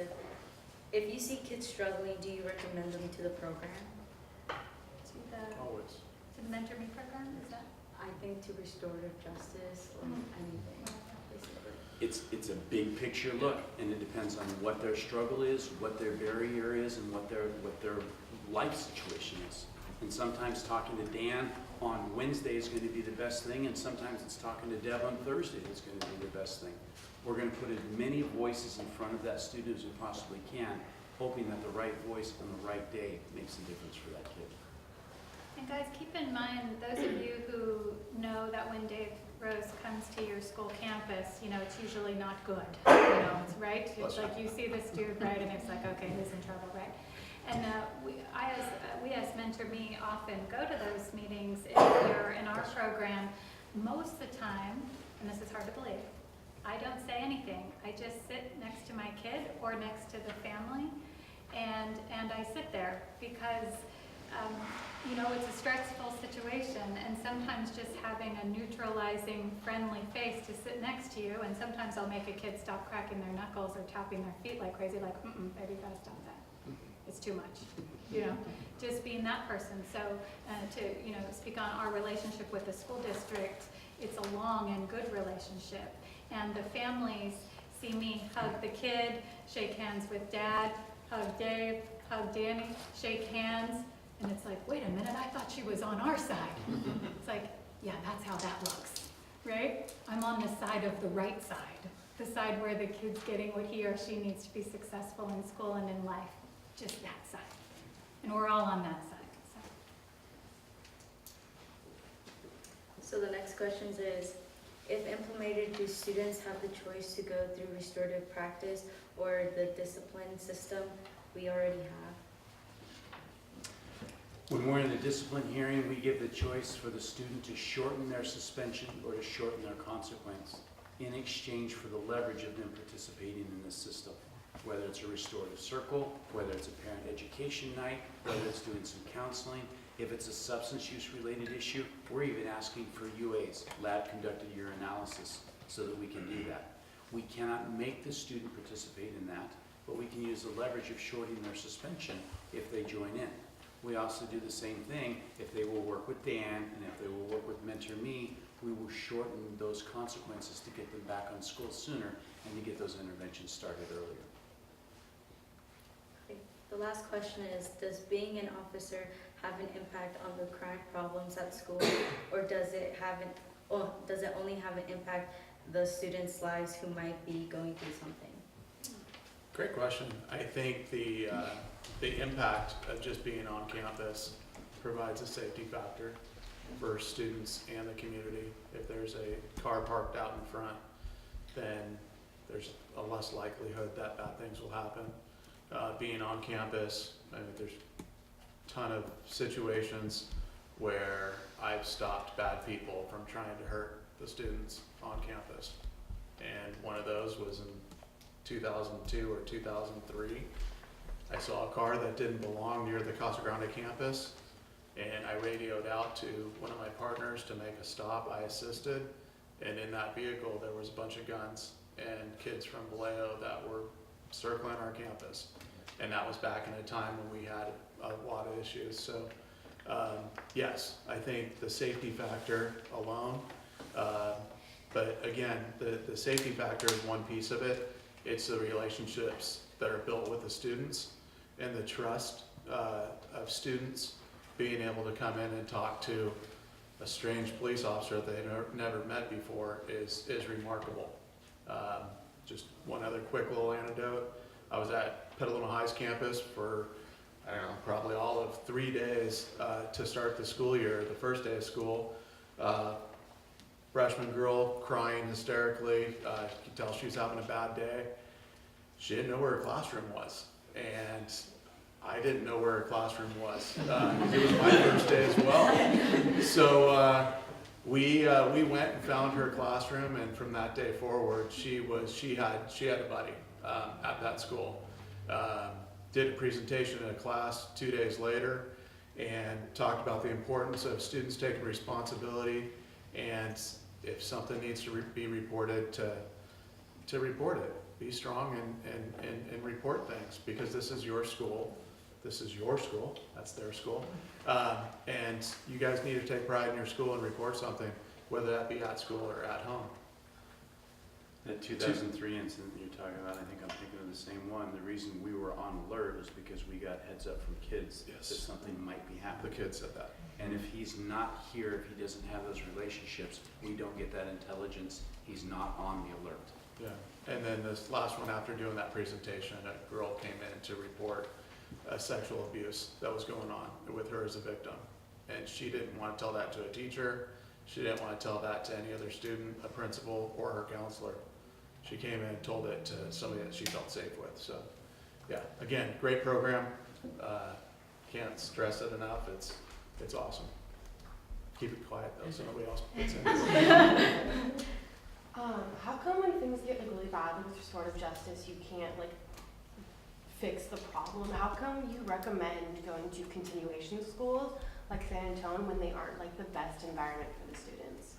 if you see kids struggling, do you recommend them to the program? To the Always. to the Mentor Me program, is that? I think to restorative justice or anything, basically. It's a big picture look, and it depends on what their struggle is, what their barrier is, and what their life situation is. And sometimes talking to Dan on Wednesday is going to be the best thing, and sometimes it's talking to Deb on Thursday that's going to be the best thing. We're going to put as many voices in front of that student as we possibly can, hoping that the right voice on the right day makes a difference for that kid. And guys, keep in mind, those of you who know that when Dave Rose comes to your school campus, you know, it's usually not good, you know, it's right? It's like you see this dude, right, and it's like, okay, who's in trouble, right? And we as Mentor Me often go to those meetings here in our program. Most of the time, and this is hard to believe, I don't say anything. I just sit next to my kid or next to the family, and I sit there because you know, it's a stressful situation, and sometimes just having a neutralizing, friendly face to sit next to you, and sometimes I'll make a kid stop cracking their knuckles or tapping their feet like crazy, like, baby, you gotta stop that. It's too much, you know, just being that person. So to, you know, speak on our relationship with the school district, it's a long and good relationship, and the families see me hug the kid, shake hands with Dad, hug Dave, hug Danny, shake hands. And it's like, wait a minute, I thought she was on our side. It's like, yeah, that's how that looks, right? I'm on the side of the right side, the side where the kid's getting what he or she needs to be successful in school and in life, just that side. And we're all on that side. So the next question is, if implemented, do students have the choice to go through restorative practice or the discipline system we already have? When we're in the discipline hearing, we give the choice for the student to shorten their suspension or to shorten their consequence in exchange for the leverage of them participating in this system. Whether it's a restorative circle, whether it's a parent education night, whether it's doing some counseling, if it's a substance use related issue, we're even asking for UAs, lab conducted urinalysis, so that we can do that. We cannot make the student participate in that, but we can use the leverage of shortening their suspension if they join in. We also do the same thing if they will work with Dan and if they will work with Mentor Me, we will shorten those consequences to get them back on school sooner and to get those interventions started earlier. Okay. The last question is, does being an officer have an impact on the crime problems at school, or does it only have an impact the students' lives who might be going through something? Great question. I think the impact of just being on campus provides a safety factor for students and the community. If there's a car parked out in front, then there's a less likelihood that bad things will happen. being on campus. I mean, there's a ton of situations where I've stopped bad people from trying to hurt the students on campus. And one of those was in 2002 or 2003. I saw a car that didn't belong near the Casa Grande campus, and I radioed out to one of my partners to make a stop. I assisted, and in that vehicle there was a bunch of guns and kids from Vallejo that were circling our campus. And that was back in a time when we had a lot of issues. So yes, I think the safety factor alone, but again, the safety factor is one piece of it. It's the relationships that are built with the students and the trust of students being able to come in and talk to a strange police officer that they've never met before is remarkable. Just one other quick little anecdote. I was at Petaluma High's campus for, I don't know, probably all of 3 days to start the school year. The first day of school, freshman girl crying hysterically. You could tell she was having a bad day. She didn't know where her classroom was, and I didn't know where her classroom was. It was my first day as well. So we went and found her classroom, and from that day forward, she had a buddy at that school. Did a presentation in a class 2 days later, and talked about the importance of students taking responsibility, and if something needs to be reported, to report it. Be strong and report things, because this is your school. This is your school. That's their school. And you guys need to take pride in your school and report something, whether that be at school or at home. That 2003 incident that you're talking about, I think I'm thinking of the same one. The reason we were on alert is because we got heads up from kids that something might be happening. The kid said that. And if he's not here, if he doesn't have those relationships, we don't get that intelligence. He's not on the alert. Yeah. And then this last one, after doing that presentation, a girl came in to report a sexual abuse that was going on with her as a victim. And she didn't want to tell that to a teacher. She didn't want to tell that to any other student, a principal, or her counselor. She came in and told it to somebody that she felt safe with. So yeah, again, great program. Can't stress it enough. It's awesome. Keep it quiet though, so nobody else puts in. How come when things get like really bad with restorative justice, you can't like fix the problem? How come you recommend going to continuation schools like San Antonio when they aren't like the best environment for the students?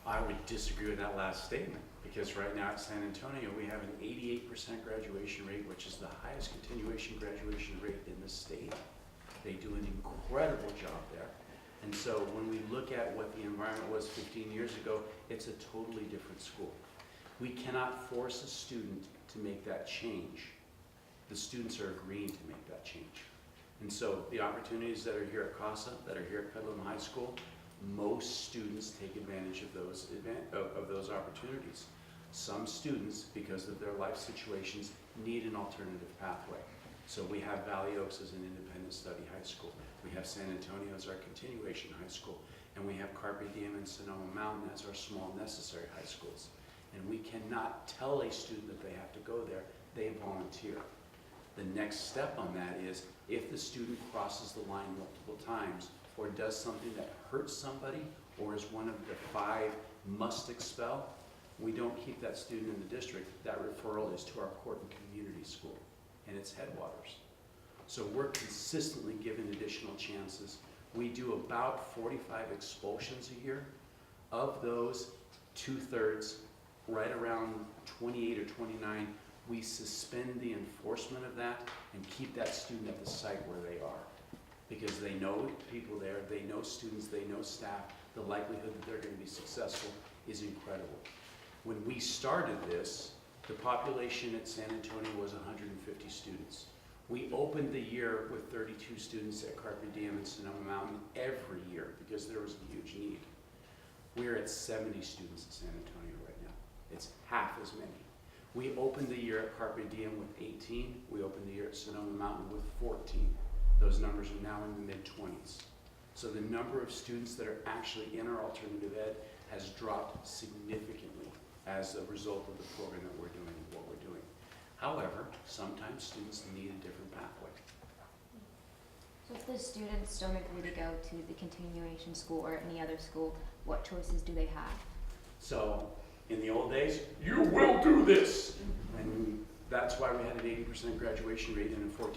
I would disagree with that last statement, because right now at San Antonio, we have an 88% graduation rate, which is the highest continuation graduation rate in the state. They do an incredible job there. And so when we look at what the environment was 15 years ago, it's a totally different school. We cannot force a student to make that change. The students are agreeing to make that change. And so the opportunities that are here at Casa, that are here at Petaluma High School, most students take advantage of those opportunities. Some students, because of their life situations, need an alternative pathway. So we have Valley Oaks as an independent study high school. We have San Antonio as our continuation high school. And we have Carpe Diem and Sonoma Mountain as our small necessary high schools. And we cannot tell a student that they have to go there. They volunteer. The next step on that is if the student crosses the line multiple times or does something that hurts somebody or is one of the 5 must expel, we don't keep that student in the district. That referral is to our court and community school and its headwaters. So we're consistently given additional chances. We do about 45 expulsions a year. Of those, 2/3, right around 28 or 29, we suspend the enforcement of that and keep that student at the site where they are. Because they know people there, they know students, they know staff, the likelihood that they're going to be successful is incredible. When we started this, the population at San Antonio was 150 students. We opened the year with 32 students at Carpe Diem and Sonoma Mountain every year because there was a huge need. We're at 70 students at San Antonio right now. It's half as many. We opened the year at Carpe Diem with 18. We opened the year at Sonoma Mountain with 14. Those numbers are now in the mid-20s. So the number of students that are actually in our alternative ed has dropped significantly as a result of the program that we're doing and what we're doing. However, sometimes students need a different pathway. So if the students don't agree to go to the continuation school or any other school, what choices do they have? So, in the old days, you will do this! And that's why we had an 80% graduation rate and a 14%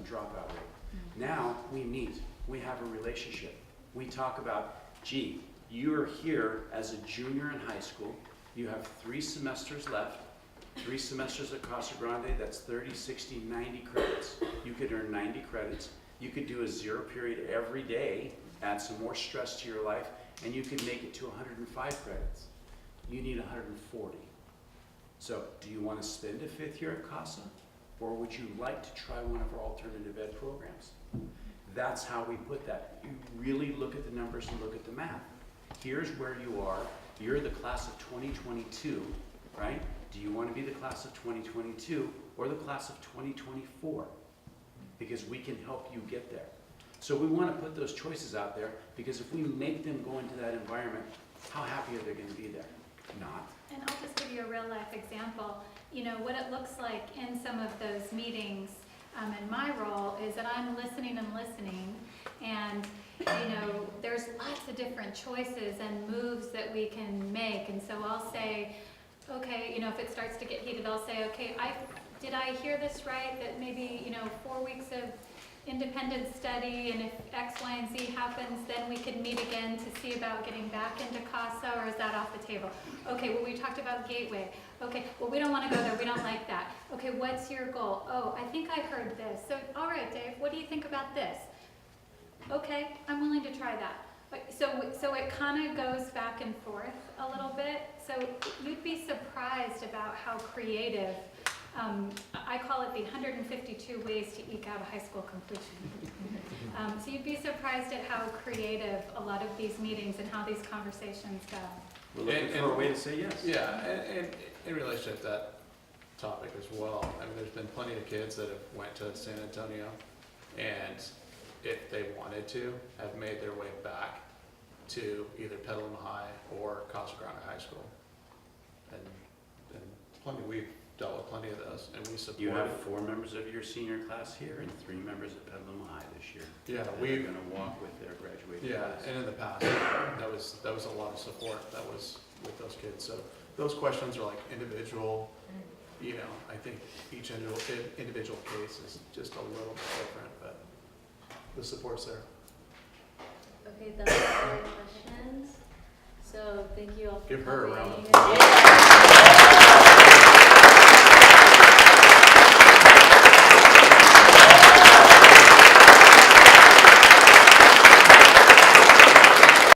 dropout rate. Now, we meet, we have a relationship. We talk about, gee, you're here as a junior in high school, you have 3 semesters left, 3 semesters at Casa Grande, that's 30, 60, 90 credits. You could earn 90 credits. You could do a 0 period every day, add some more stress to your life, and you could make it to 105 credits. You need 140. So, do you want to spend a 5th year at Casa? Or would you like to try one of our alternative ed programs? That's how we put that. You really look at the numbers and look at the math. Here's where you are. You're the class of 2022, right? Do you want to be the class of 2022 or the class of 2024? Because we can help you get there. So we want to put those choices out there, because if we make them go into that environment, how happy are they going to be there? Not. And I'll just give you a real life example. You know, what it looks like in some of those meetings in my role is that I'm listening and you know, there's lots of different choices and moves that we can make. And so I'll say, okay, you know, if it starts to get heated, I'll say, okay, did I hear this right? That maybe, you know, 4 weeks of independent study, and if X, Y, and Z happens, then we could meet again to see about getting back into Casa, or is that off the table? Okay, well, we talked about Gateway. Okay, well, we don't want to go there. We don't like that. Okay, what's your goal? Oh, I think I heard this. So, all right, Dave, what do you think about this? Okay, I'm willing to try that. So it kind of goes back and forth a little bit. So you'd be surprised about how creative, I call it the 152 ways to eke out a high school completion. So you'd be surprised at how creative a lot of these meetings and how these conversations go. We're looking for a way to say yes. Yeah, and in relationship to that topic as well, I mean, there's been plenty of kids that have went to San Antonio, and if they wanted to, have made their way back to either Petaluma High or Casa Grande High School. And we've dealt with plenty of those, and we support. You have 4 members of your senior class here and 3 members at Petaluma High this year. Yeah, we're going to walk with their graduating class. And in the past, that was a lot of support that was with those kids. So those questions are like individual. You know, I think each individual case is just a little bit different, but the support's there. Okay, that's all the questions. So thank you all for Give her a round of coming. applause.